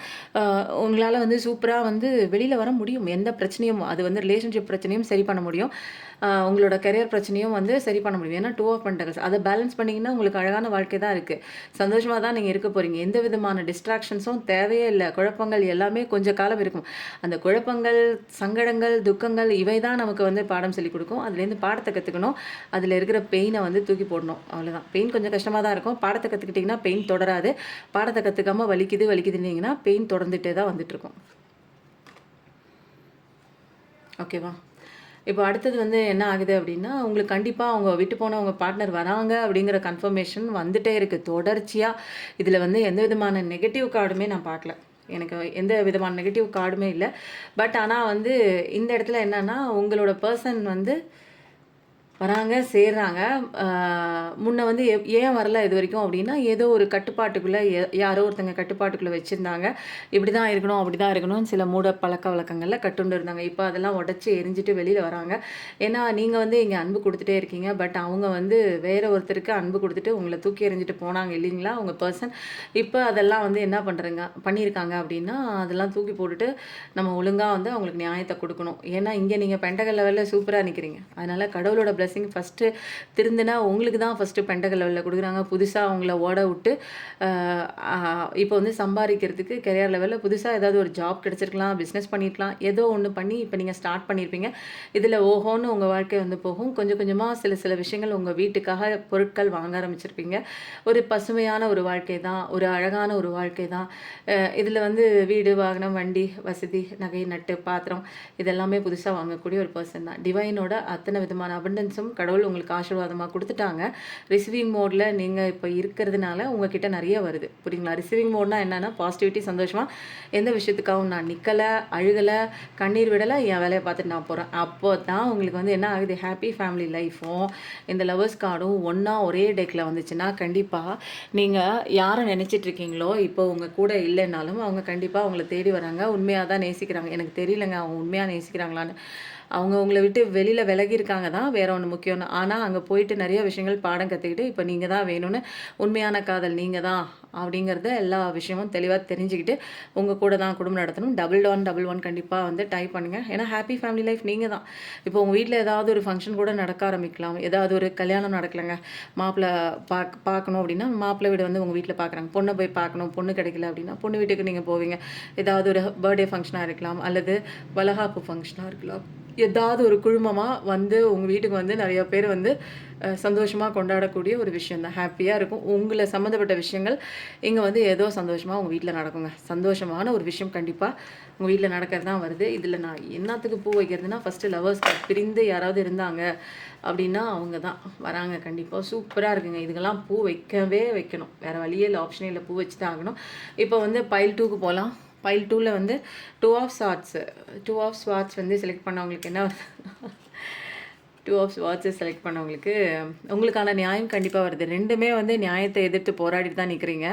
உங்களால் வந்து சூப்பராக வந்து வெளியில் வர முடியும். எந்த பிரச்சனையும் அது வந்து ரிலேஷன்ஷிப் பிரச்சனையும் சரி பண்ண முடியும். உங்களோட கரியர் பிரச்சனையும் வந்து சரி பண்ண முடியும். ஏன்னா 2 ஆஃப் பென்டகல்ஸ் அதை பேலன்ஸ் பண்ணிங்கன்னா உங்களுக்கு அழகான வாழ்க்கை தான் இருக்குது. சந்தோஷமாக தான் நீங்கள் இருக்க போகிறீங்க. எந்த விதமான டிஸ்ட்ராக்ஷன்ஸும் தேவையே இல்லை. குழப்பங்கள் எல்லாமே கொஞ்சம் காலம் இருக்கும். அந்த குழப்பங்கள், சங்கடங்கள், துக்கங்கள் இவை தான் நமக்கு வந்து பாடம் சொல்லிக் கொடுக்கும். அதுலேருந்து பாடத்தை கற்றுக்கணும். அதில் இருக்கிற பெயினை வந்து தூக்கி போடணும். அவ்வளோதான். பெயின் கொஞ்சம் கஷ்டமாக தான் இருக்கும். பாடத்தை கற்றுக்கிட்டிங்கன்னா பெயின் தொடராது. பாடத்தை கற்றுக்காமல் வலிக்குதுன்னீங்கன்னா பெயின் தொடர்ந்துகிட்டே தான் வந்துட்டுருக்கும். ஓகேவா? இப்போ அடுத்தது வந்து என்ன ஆகுது அப்படின்னா உங்களுக்கு கண்டிப்பாக அவங்க விட்டு போன உங்கள் பார்ட்னர் வராங்க அப்படிங்கிற கன்ஃபர்மேஷன் வந்துட்டே இருக்குது தொடர்ச்சியாக. இதில் வந்து எந்த விதமான நெகட்டிவ் கார்டுமே நான் பார்க்கல. எனக்கு எந்த விதமான நெகட்டிவ் கார்டுமே இல்லை. பட் ஆனால் வந்து இந்த இடத்துல என்னென்னா உங்களோட பர்சன் வந்து வராங்க, சேர்றாங்க. முன்ன வந்து ஏன் வரல இது வரைக்கும் அப்படின்னா, ஏதோ ஒரு கட்டுப்பாட்டுக்குள்ளே யாரோ ஒருத்தங்க கட்டுப்பாட்டுக்குள்ளே வச்சுருந்தாங்க. இப்படி தான் இருக்கணும், அப்படி தான் இருக்கணும்னு சில மூட பழக்க வழக்கங்களில் கட்டுண்டு இருந்தாங்க. இப்போ அதெல்லாம் உடச்சி எரிஞ்சிட்டு வெளியில் வராங்க. ஏன்னா நீங்கள் வந்து இங்கே அன்பு கொடுத்துட்டே இருக்கீங்க. பட் அவங்க வந்து வேற ஒருத்தருக்கு அன்பு கொடுத்துட்டு உங்களை தூக்கி எறிஞ்சிட்டு போனாங்க இல்லைங்களா உங்கள் பர்சன். இப்போ அதெல்லாம் வந்து என்ன பண்ணியிருக்காங்க அப்படின்னா, அதெல்லாம் தூக்கி போட்டுட்டு நம்ம ஒழுங்காக வந்து அவங்களுக்கு நியாயத்தை கொடுக்கணும். ஏன்னா இங்கே நீங்கள் பென்டகல் லெவலில் சூப்பராக நிற்கிறீங்க. அதனால் கடவுளோட பிளஸிங் ஃபஸ்ட்டு திருந்துனா உங்களுக்கு தான் ஃபஸ்ட்டு பென்டகல் லெவலில் கொடுக்குறாங்க. புதுசாக அவங்கள ஓட விட்டு இப்போ வந்து சம்பாதிக்கிறதுக்கு கெரியர் லெவலில் புதுசாக ஏதாவது ஒரு ஜாப் கிடச்சிருக்கலாம், பிஸ்னஸ் பண்ணியிருக்கலாம், ஏதோ ஒன்று பண்ணி இப்போ நீங்கள் ஸ்டார்ட் பண்ணியிருப்பீங்க. இதில் ஓஹோன்னு உங்கள் வாழ்க்கை வந்து போகும். கொஞ்சம் கொஞ்சமாக சில விஷயங்கள் உங்கள் வீட்டுக்காக பொருட்கள் வாங்க ஆரம்பிச்சிருப்பீங்க. ஒரு பசுமையான ஒரு வாழ்க்கை தான், ஒரு அழகான ஒரு வாழ்க்கை தான். இதில் வந்து வீடு, வாகனம், வண்டி, வசதி, நகை, நட்டு, பாத்திரம் இதெல்லாமே புதுசாக வாங்கக்கூடிய ஒரு பர்சன் தான். டிவைனோட அத்தனை விதமான அபண்டன்ஸும் கடவுள் உங்களுக்கு ஆசீர்வாதமாக கொடுத்துட்டாங்க. ரிசீவிங் மோடில் நீங்கள் இப்போ இருக்கிறதுனால உங்ககிட்ட நிறைய வருது. புரியுங்களா? ரிசீவிங் மோட்னா என்னென்னா பாசிட்டிவிட்டி, சந்தோஷமாக எந்த விஷயத்துக்காகவும் நான் நிற்கலை, அழுகலை, கண்ணீர் விடலை, என் வேலையை பார்த்துட்டு நான் போகிறேன். அப்போ தான் உங்களுக்கு வந்து என்ன ஆகுது, ஹாப்பி ஃபேமிலி லைஃப்பும் இந்த லவர்ஸ் கார்டும் ஒன்றா ஒரே டெக்கில் வந்துச்சுன்னா கண்டிப்பாக நீங்கள் யாரை நினச்சிட்டு இருக்கீங்களோ இப்போ உங்கள் கூட இல்லைன்னாலும் அவங்க கண்டிப்பாக அவங்கள தேடி வராங்க. உண்மையாக தான் நேசிக்கிறாங்க. எனக்கு தெரியலங்க அவங்க உண்மையாக நேசிக்கிறாங்களான்னு. அவங்க உங்களை விட்டு வெளியில் விலகியிருக்காங்க தான், வேற ஒன்று முக்கியம்னு. ஆனால் அங்கே போயிட்டு நிறைய விஷயங்கள் பாடம் கற்றுக்கிட்டு இப்போ நீங்கள் தான் வேணும்னு, உண்மையான காதல் நீங்கள் தான் அப்படிங்கிறத எல்லா விஷயமும் தெளிவாக தெரிஞ்சுக்கிட்டு உங்கள் கூட தான் குடும்பம் நடத்தணும். 1111 கண்டிப்பாக வந்து டைப் பண்ணுங்கள். ஏன்னா ஹாப்பி ஃபேமிலி லைஃப் நீங்கள் தான். இப்போ உங்கள் வீட்டில் ஏதாவது ஒரு ஃபங்க்ஷன் கூட நடக்க ஆரம்பிக்கலாம். ஏதாவது ஒரு கல்யாணம் நடக்கலைங்க, மாப்பிள்ளை பார்க்கணும் அப்படின்னா மாப்பிள்ளை வீடு வந்து உங்கள் வீட்டில் பார்க்குறாங்க. பொண்ணை போய் பார்க்கணும், பொண்ணு கிடைக்கல அப்படின்னா பொண்ணு வீட்டுக்கு நீங்கள் போவீங்க. ஏதாவது ஒரு பர்த்டே ஃபங்க்ஷனாக இருக்கலாம், அல்லது வளகாப்பு ஃபங்க்ஷனாக இருக்கலாம். ஏதாவது ஒரு குழுமமாக வந்து உங்கள் வீட்டுக்கு வந்து நிறைய பேர் வந்து சந்தோஷமாக கொண்டாடக்கூடிய ஒரு விஷயம் தான். ஹாப்பியாக இருக்கும். உங்களை சம்மந்தப்பட்ட விஷயங்கள் இங்கே வந்து ஏதோ சந்தோஷமாக உங்கள் வீட்டில் நடக்குங்க. சந்தோஷமான ஒரு விஷயம் கண்டிப்பாக உங்கள் வீட்டில் நடக்கிறது தான் வருது. இதில் நான் என்னத்துக்கு பூ வைக்கிறதுனா, ஃபஸ்ட்டு லவர்ஸ் பிரிந்து யாராவது இருந்தாங்க அப்படின்னா அவங்க தான் வராங்க. கண்டிப்பாக சூப்பராக இருக்குங்க. இதுக்கெல்லாம் பூ வைக்கணும். வேறு வழியே இல்லை, ஆப்ஷனே இல்லை, பூ வச்சு தான் ஆகணும். இப்போ வந்து பைல் 2க்கு போகலாம். பைல் 2ல் வந்து 2 ஆஃப் ஸ்வாட்ஸ் வந்து செலக்ட் பண்ணவங்களுக்கு என்ன 2 ஆஃப் ஸ்வாட்ஸை செலக்ட் பண்ணவங்களுக்கு உங்களுக்கான நியாயம் கண்டிப்பாக வருது. ரெண்டுமே வந்து நியாயத்தை எதிர்த்து போராடிட்டு தான் நிற்கிறீங்க.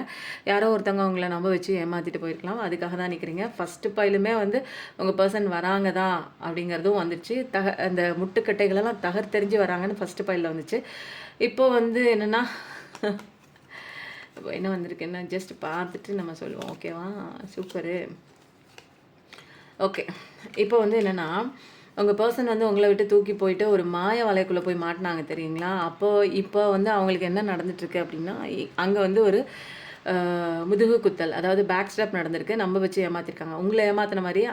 யாரோ ஒருத்தவங்க உங்களை நம்ப வச்சு ஏமாற்றிட்டு போயிருக்கலாம், அதுக்காக தான் நிற்கிறீங்க. ஃபஸ்ட்டு பைலுமே வந்து உங்கள் பர்சன் வராங்க தான் அப்படிங்கிறதும் வந்துச்சு. அந்த முட்டுக்கட்டைகளெல்லாம் தகர்த்தெறிஞ்சு வராங்கன்னு ஃபஸ்ட்டு பைலில் வந்துச்சு. இப்போ வந்து என்னென்னா இப்போ என்ன வந்திருக்கு, என்ன ஜஸ்ட் பார்த்துட்டு நம்ம சொல்லுவோம். ஓகேவா? சூப்பரு. ஓகே, இப்போ வந்து என்னென்னா உங்கள் பர்சன் வந்து உங்களை விட்டு தூக்கி போயிட்டு ஒரு மாய வலைக்குள்ளே போய் மாட்டினாங்க தெரியுங்களா? இப்போ வந்து அவங்களுக்கு என்ன நடந்துட்டுருக்கு அப்படின்னா, அங்கே வந்து ஒரு முதுகு குத்தல், அதாவது பேக் ஸ்டாப் நடந்திருக்கு. நம்ப வச்சு ஏமாற்றிருக்காங்க. உங்களை ஏமாத்தின மாதிரி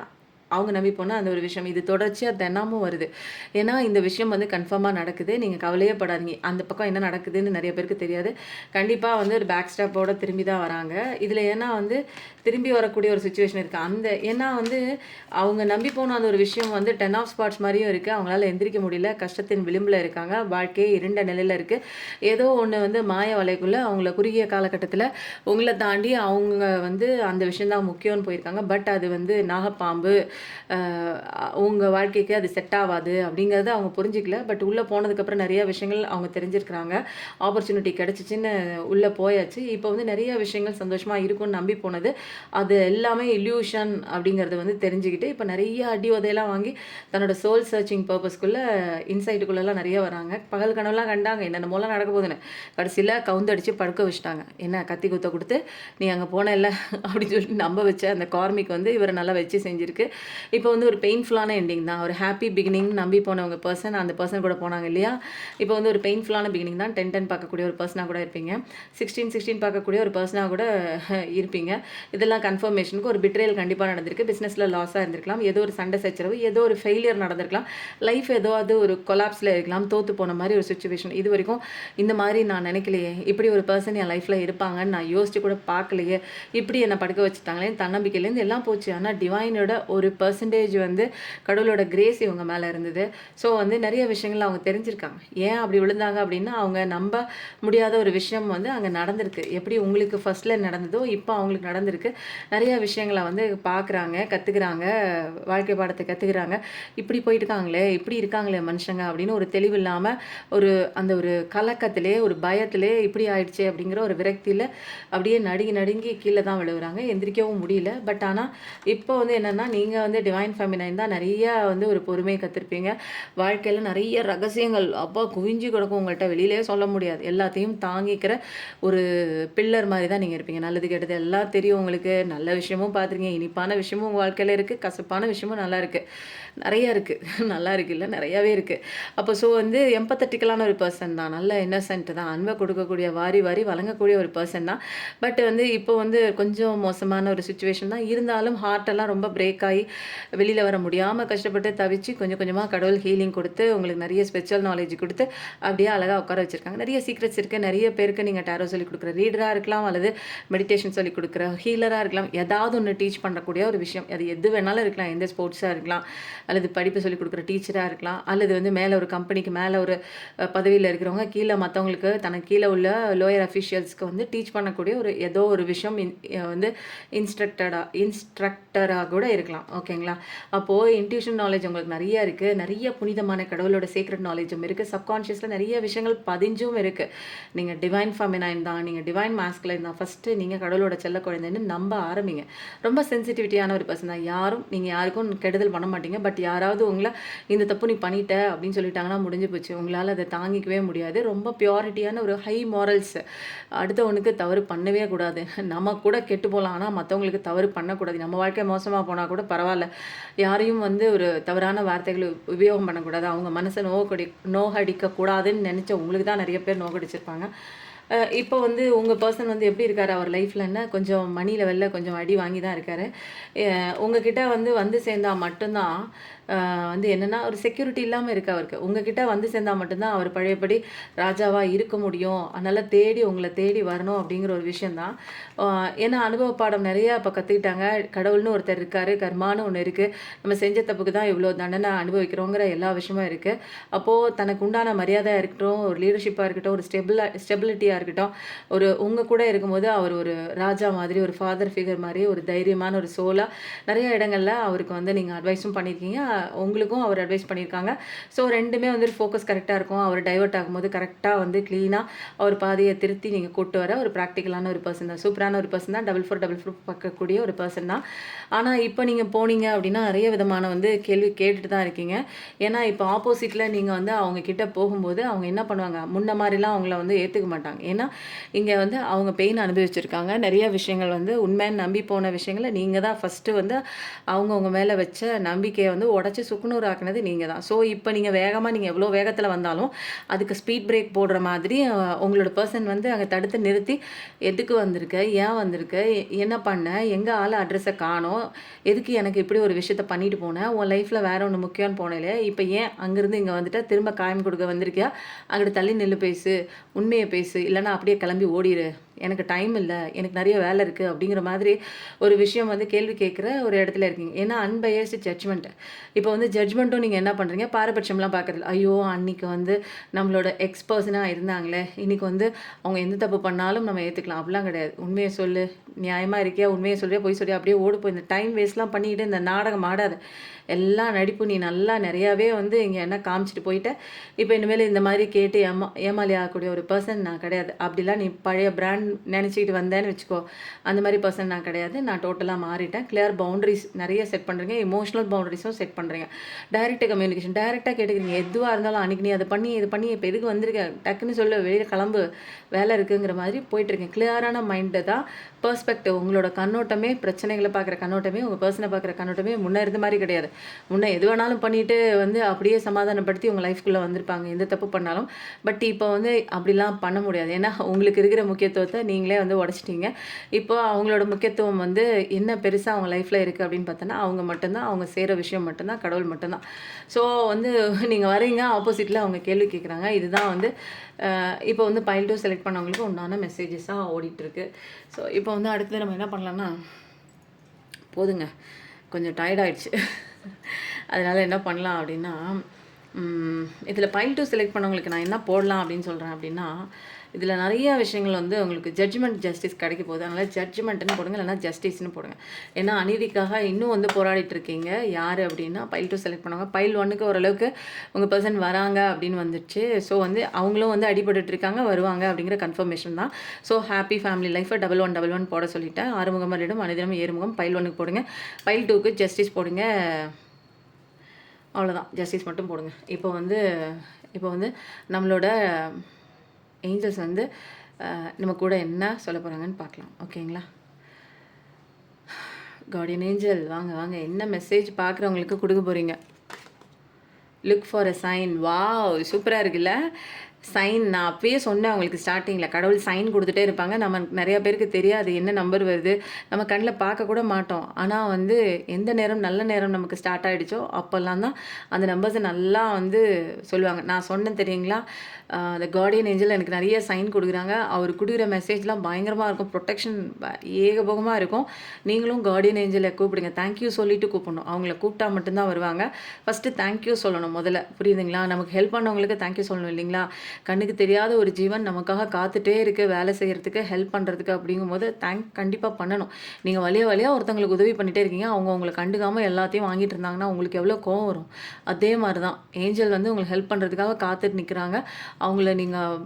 அவங்க நம்பி போனால் அந்த ஒரு விஷயம் இது தொடர்ச்சியாக தினமும் வருது. ஏன்னா இந்த விஷயம் வந்து கன்ஃபார்மாக நடக்குது. நீங்கள் கவலையே படாதீங்க. அந்த பக்கம் என்ன நடக்குதுன்னு நிறைய பேருக்கு தெரியாது. கண்டிப்பாக வந்து ஒரு பேக் ஸ்டாப்போட திரும்பி தான் வராங்க. இதில் ஏன்னா வந்து திரும்பி வரக்கூடிய ஒரு சுச்சுவேஷன் இருக்குது. ஏன்னா வந்து அவங்க நம்பி போன அந்த ஒரு விஷயம் வந்து 10 ஆஃப் ஸ்பாட்ஸ் மாதிரியும் இருக்குது. அவங்களால எந்திரிக்க முடியல, கஷ்டத்தின் விளிம்பில் இருக்காங்க, வாழ்க்கையே இருண்ட நிலையில் இருக்குது. ஏதோ ஒன்று வந்து மாய வலைக்குள்ளே அவங்கள குறுகிய காலகட்டத்தில் உங்களை தாண்டி அவங்க வந்து அந்த விஷயந்தான் முக்கியம்னு போயிருக்காங்க. பட் அது வந்து நாகப்பாம்பு, உங்கள் வாழ்க்கைக்கு அது செட் ஆகாது அப்படிங்கிறத அவங்க புரிஞ்சிக்கல. பட் உள்ளே போனதுக்கப்புறம் நிறைய விஷயங்கள் அவங்க தெரிஞ்சிருக்கிறாங்க. ஆப்பர்ச்சுனிட்டி கிடச்சிச்சின்னு உள்ளே போயாச்சு. இப்போ வந்து நிறைய விஷயங்கள் சந்தோஷமாக இருக்கும்னு நம்பி போனது அது எல்லாமே இல்யூஷன் அப்படிங்கிறது வந்து தெரிஞ்சுக்கிட்டு இப்போ நிறைய அடி உதையெல்லாம் வாங்கி தன்னோட சோல் சர்ச்சிங் பர்பஸ்க்குள்ளே இன்சைட்டுக்குள்ளெல்லாம் நிறைய வராங்க. பகல் கனவுலாம் கண்டாங்க என்னென்னமோலாம் நடக்க போகுதுன்னு. கடைசியில் கவுந்தடிச்சு படுக்க வச்சுட்டாங்க. என்ன கத்தி குத்த கொடுத்து நீ அங்கே போன இல்லை அப்படின்னு சொல்லிட்டு நம்ப வச்ச அந்த கார்மிக் வந்து இவரை நல்லா வச்சு செஞ்சுருக்கு. இப்போ வந்து ஒரு பெயின்ஃபுல்லான எண்டிங் தான். ஒரு ஹாப்பி பிகினிங் நம்பி போனவங்க அந்த பர்சன் கூட போனாங்க இல்லையா. இப்போ வந்து ஒரு பெயின்ஃபுல்லான பிகினிங் தான். 10 பார்க்கக்கூடிய ஒரு பர்சனாக கூட இருப்பீங்க. 16 பார்க்கக்கூடிய ஒரு பர்சனாக கூட இருப்பீங்க. இதெல்லாம் கன்ஃபர்மேஷனுக்கு ஒரு பிட்ரேல் கண்டிப்பாக நடந்திருக்கு. பிஸ்னஸில் லாஸாக இருந்திருக்கலாம், ஏதோ ஒரு சண்டை சச்சரவு, ஏதோ ஒரு ஃபெயிலியர் நடந்திருக்கலாம், லைஃப் ஏதோ அது ஒரு கொலாப்ஸில் இருக்கலாம், தோற்று போன மாதிரி ஒரு சுச்சுவேஷன். இது வரைக்கும் இந்த மாதிரி நான் நினைக்கலையே, இப்படி ஒரு பர்சன் என் லைஃப்பில் இருப்பாங்கன்னு நான் யோசிச்சு கூட பார்க்கலையே, இப்படி என்னை படுக்க வச்சுட்டாங்களே, தன்னம்பிக்கையிலேருந்து எல்லாம் போச்சு. ஆனால் டிவைனோட ஒரு பர்சன்டேஜ் வந்து கடவுளோட கிரேஸ் இவங்க மேலே இருந்தது. ஸோ வந்து நிறைய விஷயங்கள் அவங்க தெரிஞ்சிருக்காங்க. ஏன் அப்படி விழுந்தாங்க அப்படின்னா அவங்க நம்ப முடியாத ஒரு விஷயம் வந்து அங்கே நடந்திருக்கு. எப்படி உங்களுக்கு ஃபர்ஸ்ட்டில் நடந்ததோ இப்போ அவங்களுக்கு நடந்திருக்கு. நிறைய விஷயங்களை வந்து பார்க்குறாங்க, கற்றுக்குறாங்க, வாழ்க்கை பாடத்தை கற்றுக்குறாங்க. இப்படி போயிட்டுருக்காங்களே, இப்படி இருக்காங்களே மனுஷங்க அப்படின்னு ஒரு தெளிவு இல்லாமல் அந்த ஒரு கலக்கத்திலே, ஒரு பயத்திலே இப்படி ஆயிடுச்சு அப்படிங்கிற ஒரு விரக்தியில் அப்படியே நடுங்கி கீழே தான் விழுகுறாங்க. எந்திரிக்கவும் முடியல. பட் ஆனால் இப்போ வந்து என்னென்னா நீங்கள் வந்து டிவைன் ஃபெமினைன் தான் நிறைய வந்து ஒரு பொறுமையை கற்றுருப்பீங்க. வாழ்க்கையில் நிறைய ரகசியங்கள் அப்பா குவிஞ்சு கிடக்கும், உங்கள்கிட்ட வெளியிலே சொல்ல முடியாது. எல்லாத்தையும் தாங்கிக்கிற ஒரு பில்லர் மாதிரி தான் நீங்கள் இருப்பீங்க. நல்லது கெட்டது எல்லாம் தெரியும் உங்களுக்கு. நல்ல விஷயமும் பார்த்துருக்கீங்க, இனிப்பான விஷயமும் உங்கள் வாழ்க்கையில் இருக்குது, கசப்பான விஷயமும் நல்லா இருக்குது, நிறையா இருக்குது. நல்லா இருக்குது இல்லை, நிறையாவே இருக்குது. அப்போ ஸோ வந்து எம்பத்தட்டிக்கலான ஒரு பர்சன் தான், நல்ல இன்னசென்ட் தான், அன்பை கொடுக்கக்கூடிய, வாரி வழங்கக்கூடிய ஒரு பர்சன் தான். பட் வந்து இப்போ வந்து கொஞ்சம் மோசமான ஒரு சுச்சுவேஷன் தான். இருந்தாலும் ஹார்ட்டெல்லாம் ரொம்ப பிரேக் ஆகி வெளியில் வர முடியாமல் கஷ்டப்பட்டு தவிச்சு கொஞ்சம் கொஞ்சமாக கடவுள் ஹீலிங் கொடுத்து உங்களுக்கு நிறைய ஸ்பெஷல் நாலேஜ் கொடுத்து அப்படியே அழகாக உட்கார வச்சுருக்காங்க. நிறைய சீக்ரெட்ஸ் இருக்குது. நிறைய பேருக்கு நீங்கள் டேரோ சொல்லிக் கொடுக்குற ரீடராக இருக்கலாம், அல்லது மெடிடேஷன் சொல்லிக் கொடுக்குற ஹீலராக இருக்கலாம், ஏதாவது ஒன்று டீச் பண்ணக்கூடிய ஒரு விஷயம். அது எது வேணாலும் இருக்கலாம். எந்த ஸ்போர்ட்ஸாக இருக்கலாம், அல்லது படிப்பு சொல்லிக் கொடுக்குற டீச்சராக இருக்கலாம், அல்லது வந்து மேலே ஒரு கம்பெனிக்கு மேலே ஒரு பதவியில் இருக்கிறவங்க கீழே மற்றவங்களுக்கு தனக்கு கீழே உள்ள லோயர் அஃபிஷியல்ஸ்க்கு வந்து டீச் பண்ணக்கூடிய ஒரு ஏதோ ஒரு விஷயம் வந்து இன்ஸ்ட்ரக்டராக கூட இருக்கலாம். ஓகேங்களா. அப்போது இன்ட்யூஷன் நாலேஜ் உங்களுக்கு நிறைய இருக்குது. நிறைய புனிதமான கடவுளோட சீக்ரெட் நாலேஜும் இருக்குது. சப்கான்ஷியஸில் நிறைய விஷயங்கள் பதிஞ்சும் இருக்குது. நீங்கள் டிவைன் ஃபெமினைன் தான், நீங்கள் டிவைன் மாஸ்குலைன் தான். ஃபஸ்ட்டு நீங்கள் கடவுளோட செல்ல குழந்தைன்னு நம்ப ஆரம்பிங்க. ரொம்ப சென்சிட்டிவிட்டியான ஒரு பர்சன் தான். நீங்கள் யாருக்கும் கெடுதல் பண்ண மாட்டீங்க. பட் யாராவது உங்களை இந்த தப்பு நீ பண்ணிட்ட அப்படின்னு சொல்லிட்டாங்கன்னா முடிஞ்சு போச்சு. உங்களால் அதை தாங்கிக்கவே முடியாது. ரொம்ப பியூரிட்டியான ஒரு ஹை மாரல்ஸ். அடுத்தவனுக்கு தவறு பண்ணவே கூடாது. நம்ம கூட கெட்டு போகலாம், ஆனால் மற்றவங்களுக்கு தவறு பண்ணக்கூடாது. நம்ம வாழ்க்கை மோசமாக போனால் கூட பரவாயில்ல, யாரையும் வந்து ஒரு தவறான வார்த்தைகளை உபயோகம் பண்ணக்கூடாது. அவங்க மனசை நோகடிக்கக்கூடாதுன்னு நினச்ச உங்களுக்கு தான் நிறைய பேர் நோகடிச்சிருப்பாங்க. இப்போ வந்து உங்கள் பர்சன் வந்து எப்படி இருக்கார், அவர் லைஃப்லன்னா கொஞ்சம் மணி லெவலில் கொஞ்சம் அடி வாங்கி தான் இருக்கார். உங்ககிட்ட வந்து சேர்ந்தால் மட்டும்தான் வந்து என்னென்னா ஒரு செக்யூரிட்டி இல்லாமல் இருக்குது அவருக்கு. உங்ககிட்ட வந்து சேர்ந்தால் மட்டும்தான் அவர் பழையபடி ராஜாவாக இருக்க முடியும். அதனால் உங்களை தேடி வரணும் அப்படிங்கிற ஒரு விஷயந்தான். ஏன்னா அனுபவ பாடம் நிறையா இப்போ கற்றுக்கிட்டாங்க. கடவுள்னு ஒருத்தர் இருக்கார், கர்மானு ஒன்று இருக்குது. நம்ம செஞ்ச தப்புக்கு தான் இவ்வளோ தண்டனை அனுபவிக்கிறோங்கிற எல்லா விஷயமும் இருக்குது. அப்போது தனக்கு உண்டான மரியாதையாக இருக்கட்டும், ஒரு லீடர்ஷிப்பாக இருக்கட்டும், ஒரு ஸ்டெபிலிட்டியாக இருக்கட்டும், உங்கள் கூட இருக்கும்போது அவர் ஒரு ராஜா மாதிரி, ஒரு ஃபாதர் ஃபிகர் மாதிரி, ஒரு தைரியமான ஒரு சோலாக நிறைய இடங்களில் அவருக்கு வந்து நீங்கள் அட்வைஸும் பண்ணியிருக்கீங்க, உங்களுக்கும் அவர் அட்வைஸ் பண்ணியிருக்காங்க. ஸோ ரெண்டுமே வந்து ஃபோக்கஸ் கரெக்டாக இருக்கும். அவர் டைவர்ட் ஆகும்போது கரெக்டாக வந்து க்ளீனாக அவர் பாதையை திருத்தி நீங்கள் கூட்டு வர ஒரு ப்ராக்டிக்கலான ஒரு பர்சன் தான். சூப்பரான ஒரு பர்சன் தான். 4 பார்க்கக்கூடிய ஒரு பர்சன் தான். ஆனால் இப்போ நீங்கள் போனீங்க அப்படின்னா நிறைய விதமான வந்து கேள்வி கேட்டுட்டு தான் இருக்கீங்க. ஏன்னா இப்போ ஆப்போசிட்டில் நீங்கள் வந்து அவங்க கிட்ட போகும்போது அவங்க என்ன பண்ணுவாங்க, முன்ன மாதிரிலாம் அவங்கள வந்து ஏற்றுக்க மாட்டாங்க. ஏன்னா இங்கே வந்து அவங்க பெயின் அனுபவிச்சிருக்காங்க. நிறைய விஷயங்கள் வந்து உண்மையான நம்பி போன விஷயங்களை நீங்கள் தான் ஃபஸ்ட்டு வந்து அவங்கவுங்க மேலே வச்ச நம்பிக்கையை வந்து உடச்சி சுக்குநூறு ஆக்குனது நீங்கள் தான். ஸோ இப்போ நீங்கள் நீங்கள் எவ்வளோ வேகத்தில் வந்தாலும் அதுக்கு ஸ்பீட் பிரேக் போடுற மாதிரி உங்களோட பர்சன் வந்து அங்கே தடுத்து நிறுத்தி எதுக்கு வந்திருக்க, ஏன் வந்திருக்க, என்ன பண்ண, எங்கே ஆள் அட்ரஸை காணோம், எதுக்கு எனக்கு இப்படி ஒரு விஷயத்த பண்ணிட்டு போனேன், உன் லைஃப்பில் வேற ஒன்று முக்கியம்னு போனேலே, இப்போ ஏன் அங்கேருந்து இங்கே வந்துட்டு திரும்ப காயம் கொடுக்க வந்திருக்கியா, அங்கிட்டு தள்ளி நில்லு பேசு, உண்மையை பேசு, இல்லைன்னா அப்படியே கிளம்பி ஓடிடு, எனக்கு டைம் இல்லை, எனக்கு நிறைய வேலை இருக்குது அப்படிங்கிற மாதிரி ஒரு விஷயம் வந்து கேள்வி கேட்குற ஒரு இடத்துல இருக்கீங்க. ஏன்னா அன்பயஸ்டு ஜட்ஜ்மெண்ட். இப்போ வந்து ஜட்ஜ்மெண்ட்டும் நீங்கள் என்ன பண்ணுறீங்க, பாரபட்சம்லாம் பார்க்குறது. ஐயோ அன்னைக்கு வந்து நம்மளோட எக்ஸ் பர்சனாக இருந்தாங்களே, இன்னைக்கு வந்து அவங்க எந்த தப்பு பண்ணாலும் நம்ம ஏற்றுக்கலாம், அப்படிலாம் கிடையாது. உண்மையை சொல்லு, நியாயமாக இருக்கியா, உண்மையை சொல்றியா, பொய் சொல்றியா, அப்படியே ஓடு போய் இந்த டைம் வேஸ்ட்லாம் பண்ணிக்கிட்டு இந்த நாடகம் ஆடாத. எல்லாம் நடிப்பு, நீ நல்லா நிறையாவே வந்து இங்கே என்ன காமிச்சிட்டு போயிட்ட. இப்போ இனிமேல் இந்த மாதிரி கேட்டு ஏமாளி ஆகக்கூடிய ஒரு பர்சன் நான் கிடையாது. அப்படிலாம் நீ பழைய பிராண்ட் நினச்சிக்கிட்டு வந்தேன்னு வச்சுக்கோ, அந்த மாதிரி பர்சன் நான் கிடையாது. நான் டோட்டலாக மாறிட்டேன். கிளியர் பவுண்டரிஸ் நிறைய செட் பண்ணுறீங்க, இமோஷனல் பவுண்டரிஸும் செட் பண்ணுறீங்க. டைரக்ட் கம்யூனிகேஷன், டைரெக்டாக கேட்டுக்கிறீங்க. எதுவாக இருந்தாலும் அன்றைக்கி நீ அதை பண்ணி இது பண்ணி இப்போ எதுக்கு வந்திருக்க, டக்குன்னு சொல்லு, வெளியில் கிளம்பு, வேலை இருக்குங்கிற மாதிரி போயிட்டுருக்கேன். கிளியரான மைண்டு தான் பெர்ஸ்பெக்டிவ். உங்களோட கண்ணோட்டமே, பிரச்சனைகளை பார்க்குற கண்ணோட்டமே, உங்கள் பர்சனை பார்க்குற கண்ணோட்டமே முன்னே இருந்த மாதிரி கிடையாது. முன்னே எது வேணாலும் பண்ணிவிட்டு வந்து அப்படியே சமாதானப்படுத்தி உங்கள் லைஃப்குள்ளே வந்திருப்பாங்க எந்த தப்பு பண்ணாலும். பட் இப்போ வந்து அப்படிலாம் பண்ண முடியாது. ஏன்னா உங்களுக்கு இருக்கிற முக்கியத்துவத்தை நீங்களே வந்து உடச்சிட்டீங்க. இப்போ அவங்களோட முக்கியத்துவம் வந்து என்ன பெருசாக அவங்க லைஃப்பில் இருக்குது அப்படின்னு பார்த்தோன்னா, அவங்க மட்டும்தான், அவங்க செய்கிற விஷயம் மட்டும்தான், கடவுள் மட்டும்தான். ஸோ வந்து நீங்கள் வரீங்க, ஆப்போசிட்டில் அவங்க கேள்வி கேட்குறாங்க. இதுதான் வந்து இப்போ வந்து பைல் 2 செலக்ட் பண்ணவங்களுக்கு உண்டான மெசேஜஸாக ஓடிட்டுருக்கு. ஸோ இப்போ வந்து அடுத்தது நம்ம என்ன பண்ணலான்னா, போதுங்க கொஞ்சம் டயர்டாயிடுச்சு. அதனால் என்ன பண்ணலாம் அப்படின்னா, இதில் பைல் 2 செலக்ட் பண்ணவங்களுக்கு நான் என்ன போடலாம் அப்படின்னு சொல்கிறேன் அப்படின்னா, இதில் நிறைய விஷயங்கள் வந்து உங்களுக்கு ஜட்ஜ்மெண்ட் ஜஸ்டிஸ் கிடைக்க போகுது. அதனால் ஜட்ஜ்மெண்ட்டுன்னு போடுங்க, இல்லைனா ஜஸ்டிஸ்னு போடுங்க. ஏன்னா அநீதிக்காக இன்னும் வந்து போராடிட்டு இருக்கீங்க. யார் அப்படின்னா பைல் 2 செலக்ட் பண்ணுவாங்க. பைல் 1க்கு ஓரளவுக்கு உங்கள் பர்சன் வராங்க அப்படின்னு வந்துடுச்சு. ஸோ வந்து அவங்களும் வந்து அடிபட்டு இருக்காங்க, வருவாங்க அப்படிங்கிற கன்ஃபர்மேஷன் தான். ஸோ ஹாப்பி ஃபேமிலி லைஃபை 1111 போட சொல்லிட்டேன். ஆறுமுகம் மரிடம் அனுதினம் ஏறுமுகம். பைல் 1க்கு போடுங்க, பைல் 2க்கு ஜஸ்டிஸ் போடுங்க. அவ்வளோதான், ஜஸ்டிஸ் மட்டும் போடுங்க. இப்போ வந்து நம்மளோட ஏஞ்சல்ஸ் வந்து நம்ம கூட என்ன சொல்ல போகிறாங்கன்னு பார்க்கலாம். ஓகேங்களா? கார்டியன் ஏஞ்சல் வாங்க வாங்க, என்ன மெசேஜ் பார்க்குறவங்களுக்கு கொடுக்க போகிறீங்க? Look for a sign. Wow, சூப்பராக இருக்குல்ல சைன். நான் அப்பயே சொன்னேன் உங்களுக்கு ஸ்டார்டிங்கில், கடவுள் சைன் கொடுத்துட்டே இருப்பாங்க. நம்ம நிறையா பேருக்கு தெரியாது என்ன நம்பர் வருது, நம்ம கண்ணில் பார்க்க கூட மாட்டோம். ஆனால் வந்து எந்த நேரம் நல்ல நேரம் நமக்கு ஸ்டார்ட் ஆகிடுச்சோ அப்போல்லாம் தான் அந்த நம்பர்ஸை நல்லா வந்து சொல்லுவாங்க. நான் சொன்னேன் தெரியுங்களா, அந்த கார்டியன் ஏஞ்சல் எனக்கு நிறைய சைன் கொடுக்குறாங்க. அவர் கொடுக்குற மெசேஜ்லாம் பயங்கரமாக இருக்கும், ப்ரொடெக்ஷன் ஏகபோகமாக இருக்கும். நீங்களும் கார்டியன் ஏஞ்சலை கூப்பிடுங்க. தேங்க்யூ சொல்லிட்டு கூப்பிடணும். அவங்கள கூப்பிட்டா மட்டும்தான் வருவாங்க. ஃபஸ்ட்டு தேங்க்யூ சொல்லணும் முதல்ல, புரியுதுங்களா? நமக்கு ஹெல்ப் பண்ணவங்களுக்கு தேங்க்யூ சொல்லணும் இல்லைங்களா? கண்ணுக்கு தெரியாத ஒரு ஜீவன் நமக்காக காத்துட்டே இருக்குது, வேலை செய்கிறதுக்கு, ஹெல்ப் பண்ணுறதுக்கு. அப்படிங்கும்போது கண்டிப்பாக பண்ணணும். நீங்கள் வழியாக ஒருத்தவங்களுக்கு உதவி பண்ணிகிட்டே இருக்கீங்க, அவங்க உங்களை கண்டுக்காமல் எல்லாத்தையும் வாங்கிட்டு இருந்தாங்கன்னா உங்களுக்கு எவ்வளோ கோவம் வரும்? அதே மாதிரி தான் ஏஞ்சல் வந்து உங்களுக்கு ஹெல்ப் பண்ணுறதுக்காக காத்துட்டு நிற்கிறாங்க. அவங்கள நீங்கள்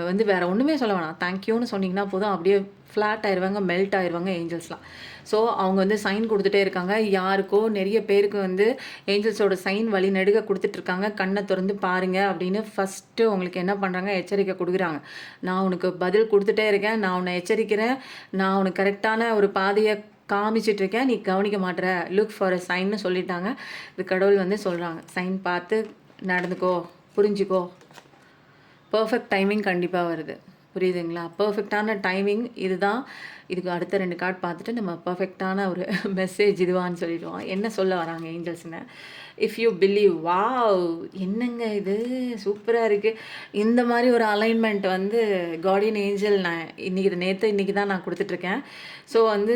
வந்து வேறு ஒன்றுமே சொல்ல வேணாம், தேங்க்யூன்னு சொன்னீங்கன்னா போதும், அப்படியே ஃப்ளாட் ஆயிடுவாங்க, மெல்ட் ஆயிடுவாங்க ஏஞ்சல்ஸ்லாம். ஸோ அவங்க வந்து சைன் கொடுத்துட்டே இருக்காங்க. யாருக்கோ நிறைய பேருக்கு வந்து ஏஞ்சல்ஸோட சைன் வழி நெடுக கொடுத்துட்ருக்காங்க. கண்ணை திறந்து பாருங்கள் அப்படின்னு ஃபஸ்ட்டு உங்களுக்கு என்ன பண்ணுறாங்க, எச்சரிக்கை கொடுக்குறாங்க. நான் உனக்கு பதில் கொடுத்துட்டே இருக்கேன், நான் உன்னை எச்சரிக்கிறேன், நான் உனக்கு கரெக்டான ஒரு பாதையை காமிச்சிட்ருக்கேன், நீ கவனிக்க மாட்டேற, லுக் ஃபார் அ சைன்னு சொல்லிட்டாங்க. இது கடவுள் வந்து சொல்கிறாங்க, சைன் பார்த்து நடந்துக்கோ, புரிஞ்சுக்கோ. பர்ஃபெக்ட் டைமிங் கண்டிப்பாக வருது, புரியுதுங்களா? பர்ஃபெக்டான டைமிங் இதுதான். இதுக்கு அடுத்த 2 கார்டு பார்த்துட்டு நம்ம பர்ஃபெக்டான ஒரு மெசேஜ் இதுவான்னு சொல்லிடுவோம். என்ன சொல்ல வராங்க ஏஞ்சல்ஸ்னு. If you believe. வாவ், என்னங்க இது சூப்பராக இருக்குது. இந்த மாதிரி ஒரு அலைன்மெண்ட் வந்து கார்டியன் ஏஞ்சல் நான் இன்றைக்கி தான் நான் கொடுத்துட்ருக்கேன். ஸோ வந்து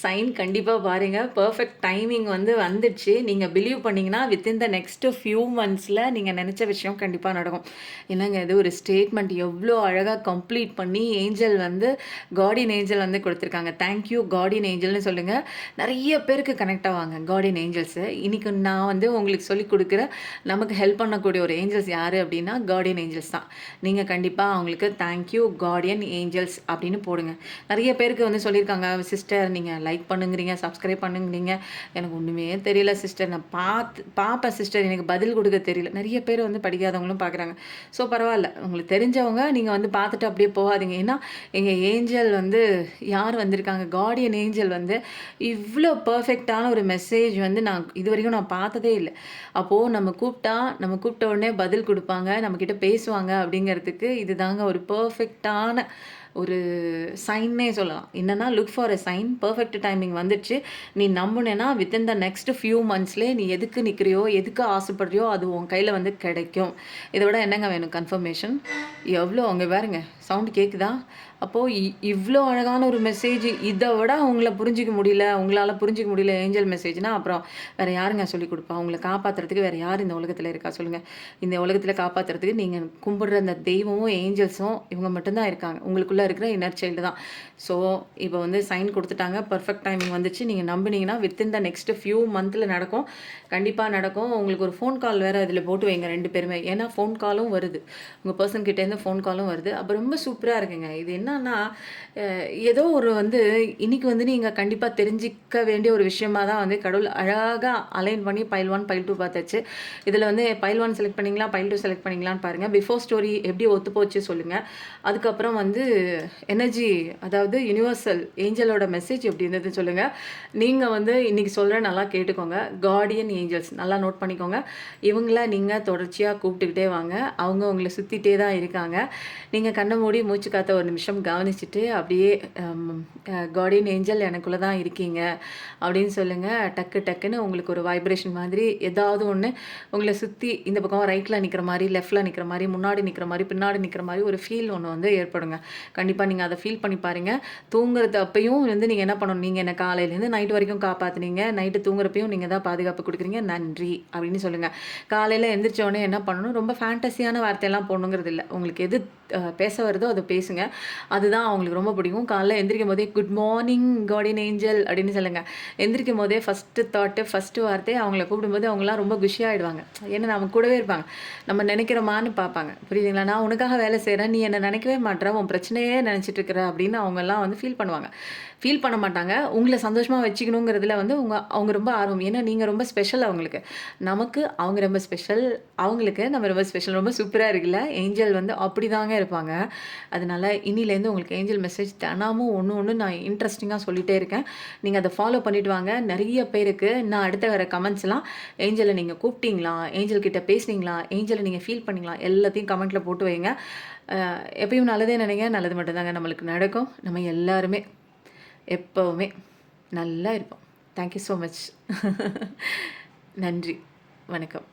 சைன் கண்டிப்பாக பாருங்கள், பர்ஃபெக்ட் டைமிங் வந்து வந்துடுச்சு. நீங்கள் பிலீவ் பண்ணிங்கன்னா வித்தின் த நெக்ஸ்ட்டு ஃபியூ மந்த்ஸில் நீங்கள் நினச்ச விஷயம் கண்டிப்பாக நடக்கும். என்னங்க இது ஒரு ஸ்டேட்மெண்ட் எவ்வளோ அழகாக கம்ப்ளீட் பண்ணி ஏஞ்சல் வந்து கார்டியன் ஏஞ்சல் வந்து கொடுத்துருக்காங்க. தேங்க்யூ கார்டியன் ஏஞ்சல்னு சொல்லுங்கள். நிறைய பேருக்கு கனெக்ட் ஆவாங்க கார்டியன் ஏஞ்சல்ஸு. இன்றைக்கி நான் வந்து உங்களுக்கு சொல்லிக் கொடுக்குற நமக்கு ஹெல்ப் பண்ணக்கூடிய ஒரு ஏஞ்சல்ஸ் யார் அப்படின்னா கார்டியன் ஏஞ்சல்ஸ் தான். நீங்கள் கண்டிப்பாக அவங்களுக்கு தேங்க்யூ கார்டியன் ஏஞ்சல்ஸ் அப்படின்னு போடுங்க. நிறைய பேருக்கு வந்து சொல்லியிருக்காங்க, சிஸ்டர் நீங்கள் லைக் பண்ணுங்கிறீங்க, சப்ஸ்கிரைப் பண்ணுங்கிறீங்க, எனக்கு ஒன்றுமே தெரியல சிஸ்டர், நான் பார்ப்பேன் சிஸ்டர், எனக்கு பதில் கொடுக்க தெரியல. நிறைய பேர் வந்து படிக்காதவங்களும் பார்க்குறாங்க. ஸோ பரவாயில்ல, உங்களுக்கு தெரிஞ்சவங்க நீங்கள் வந்து பார்த்துட்டு அப்படியே போகாதீங்க. ஏன்னா எங்கள் ஏஞ்சல் வந்து யார் வந்திருக்காங்க, கார்டியன் ஏஞ்சல் வந்து இவ்வளோ பர்ஃபெக்டான ஒரு மெசேஜ் வந்து நான் இது வரைக்கும் நான் பார்த்ததே இல்லை. அப்போது நம்ம கூப்பிட்ட உடனே பதில் கொடுப்பாங்க, நம்மக்கிட்ட பேசுவாங்க அப்படிங்கிறதுக்கு இது தாங்க ஒரு பர்ஃபெக்டான ஒரு சைன்னே சொல்லலாம். என்னென்னா look for a sign, perfect timing வந்துடுச்சு. நீ நம்புனேன்னா வித்தின் த நெக்ஸ்ட் ஃபியூ மந்த்ஸ்லேயே நீ எதுக்கு நிற்கிறியோ, எதுக்கு ஆசைப்படுறியோ அது உன் கையில் வந்து கிடைக்கும். இதை விட என்னங்க வேணும் கன்ஃபர்மேஷன்? எவ்வளோ அங்கே பாருங்க, சவுண்டு கேட்குதா? அப்போது இவ்வளோ அழகான ஒரு மெசேஜ் இதை விட அவங்கள புரிஞ்சிக்க முடியல, உங்களால் புரிஞ்சிக்க முடியல ஏஞ்சல் மெசேஜ்னால் அப்புறம் வேறு யாருங்க சொல்லிக் கொடுப்பா? உங்களை காப்பாற்றுறதுக்கு வேறு யார் இந்த உலகத்தில் இருக்கா சொல்லுங்கள்? இந்த உலகத்தில் காப்பாற்றுறதுக்கு நீங்கள் கும்பிடுற அந்த தெய்வமும் ஏஞ்சல்ஸும் இவங்க மட்டும்தான் இருக்காங்க. உங்களுக்குள்ளே இருக்கிற இன்னர் சைல்டு தான். ஸோ இப்போ வந்து சைன் கொடுத்துட்டாங்க, பர்ஃபெக்ட் டைமிங் வந்துச்சு. நீங்கள் நம்பினீங்கன்னா வித்தின் த நெக்ஸ்ட் ஃபியூ மந்தில் நடக்கும், கண்டிப்பாக நடக்கும். உங்களுக்கு ஒரு ஃபோன் கால் வேறு அதில் போட்டு வைங்க 2 பேருமே. ஏன்னா ஃபோன் காலும் வருது, உங்கள் பர்சன் கிட்டேருந்து ஃபோன் காலும் வருது. அப்போ ரொம்ப சூப்பராக இருக்குங்க. இது என்னன்னா ஏதோ ஒரு வந்து இன்னைக்கு வந்து நீங்கள் கண்டிப்பாக தெரிஞ்சிக்க வேண்டிய ஒரு விஷயமாக தான் வந்து கடவுள் அழகாக அலைன் பண்ணி பைல் 1 பைல் 2 பார்த்தாச்சு. இதில் வந்து பைல் 1 செலக்ட் பண்ணிங்களா, பைல் 2 செலக்ட் பண்ணிங்களான்னு பாருங்கள். பிஃபோர் ஸ்டோரி எப்படி ஒத்து போச்சு சொல்லுங்கள். அதுக்கப்புறம் வந்து எனர்ஜி, அதாவது யூனிவர்சல் ஏஞ்சலோட மெசேஜ் எப்படி இருந்தது சொல்லுங்கள். நீங்கள் வந்து இன்றைக்கி சொல்கிறேன், நல்லா கேட்டுக்கோங்க. கார்டியன் ஏஞ்சல்ஸ் நல்லா நோட் பண்ணிக்கோங்க. இவங்கள நீங்கள் தொடர்ச்சியாக கூப்பிட்டுக்கிட்டே வாங்க. அவங்க உங்களை சுற்றிட்டே தான் இருக்காங்க. நீங்கள் கண்ணை மூடி மூச்சு காத்த ஒரு நிமிஷம் கவனிச்சுட்டு அப்படியே கார்டியன் ஏஞ்சல் எனக்குள்ளே தான் இருக்கீங்க அப்படின்னு சொல்லுங்கள். டக்கு டக்குன்னு உங்களுக்கு ஒரு வைப்ரேஷன் மாதிரி ஏதாவது ஒன்று உங்களை சுற்றி இந்த பக்கம் ரைட்டில் நிற்கிற மாதிரி, லெஃப்டில் நிற்கிற மாதிரி, முன்னாடி நிற்கிற மாதிரி, பின்னாடி நிற்கிற மாதிரி ஒரு ஃபீல் ஒன்று வந்து ஏற்படுங்க. கண்டிப்பாக நீங்கள் அதை ஃபீல் பண்ணி பாருங்கள். தூங்குறது அப்பையும் வந்து நீங்கள் என்ன பண்ணணும், நீங்கள் என்ன காலையிலேருந்து நைட்டு வரைக்கும் காப்பாற்றுனீங்க, நைட்டு தூங்குறப்பையும் நீங்கள் தான் பாதுகாப்பு கொடுக்குறீங்க, நன்றி அப்படின்னு சொல்லுங்கள். காலையில் எந்திரிச்சோடனே என்ன பண்ணணும், ரொம்ப ஃபேண்டஸியான வார்த்தையெல்லாம் போடணுங்கிறது இல்லை. உங்களுக்கு எது பேச வருதோ அதை பேசுங்க, அதுதான் அவங்களுக்கு ரொம்ப பிடிக்கும். காலைல எந்திரிக்கும் போதே குட் மார்னிங் கார்டியன் ஏஞ்சல் அப்படின்னு சொல்லுங்கள். எந்திரிக்கும் போதே ஃபஸ்ட்டு தாட்டு, ஃபஸ்ட்டு வார்த்தை அவங்கள கூப்பிடும்போது அவங்களாம் ரொம்ப குஷியாகிடுவாங்க. ஏன்னா நம்ம கூடவே இருப்பாங்க, நம்ம நினைக்கிறோமான்னு பார்ப்பாங்க. புரியுதுங்களா? நான் உனக்காக வேலை செய்கிறேன், நீ என்னை நினைக்கவே மாட்டேற, உன் பிரச்சனையே நினச்சிட்டு இருக்கிற அப்படின்னு அவங்கெல்லாம் வந்து ஃபீல் பண்ணுவாங்க. ஃபீல் பண்ண மாட்டாங்க. உங்களை சந்தோஷமாக வச்சுக்கணுங்கிறதுல வந்து அவங்க ரொம்ப ஆர்வம். ஏன்னா நீங்கள் ரொம்ப ஸ்பெஷல் அவங்களுக்கு. நமக்கு அவங்க ரொம்ப ஸ்பெஷல், அவங்களுக்கு நம்ம ரொம்ப ஸ்பெஷல். ரொம்ப சூப்பராக இருக்குல்ல? ஏஞ்சல் வந்து அப்படி தாங்க இருப்பாங்க. அதனால் இன்னிலேருந்து உங்களுக்கு ஏஞ்சல் மெசேஜ் தினமும் ஒன்று நான் இன்ட்ரெஸ்டிங்காக சொல்லிகிட்டே இருக்கேன். நீங்கள் அதை ஃபாலோ பண்ணிவிட்டு வாங்க. நிறைய பேருக்கு நான் அடுத்த வர கமெண்ட்ஸ்லாம், ஏஞ்சலை நீங்கள் கூப்பிட்டீங்களா, ஏஞ்சல் கிட்ட பேசுனீங்களா, ஏஞ்சலை நீங்கள் ஃபீல் பண்ணிங்களா, எல்லாத்தையும் கமெண்ட்டில் போட்டு வைங்க. எப்பயும் நல்லதே நினைங்க, நல்லது மட்டும்தாங்க நம்மளுக்கு நடக்கும். நம்ம எல்லாருமே எப்போவுமே நல்லா இருப்போம். Thank you so much. நன்றி, வணக்கம்.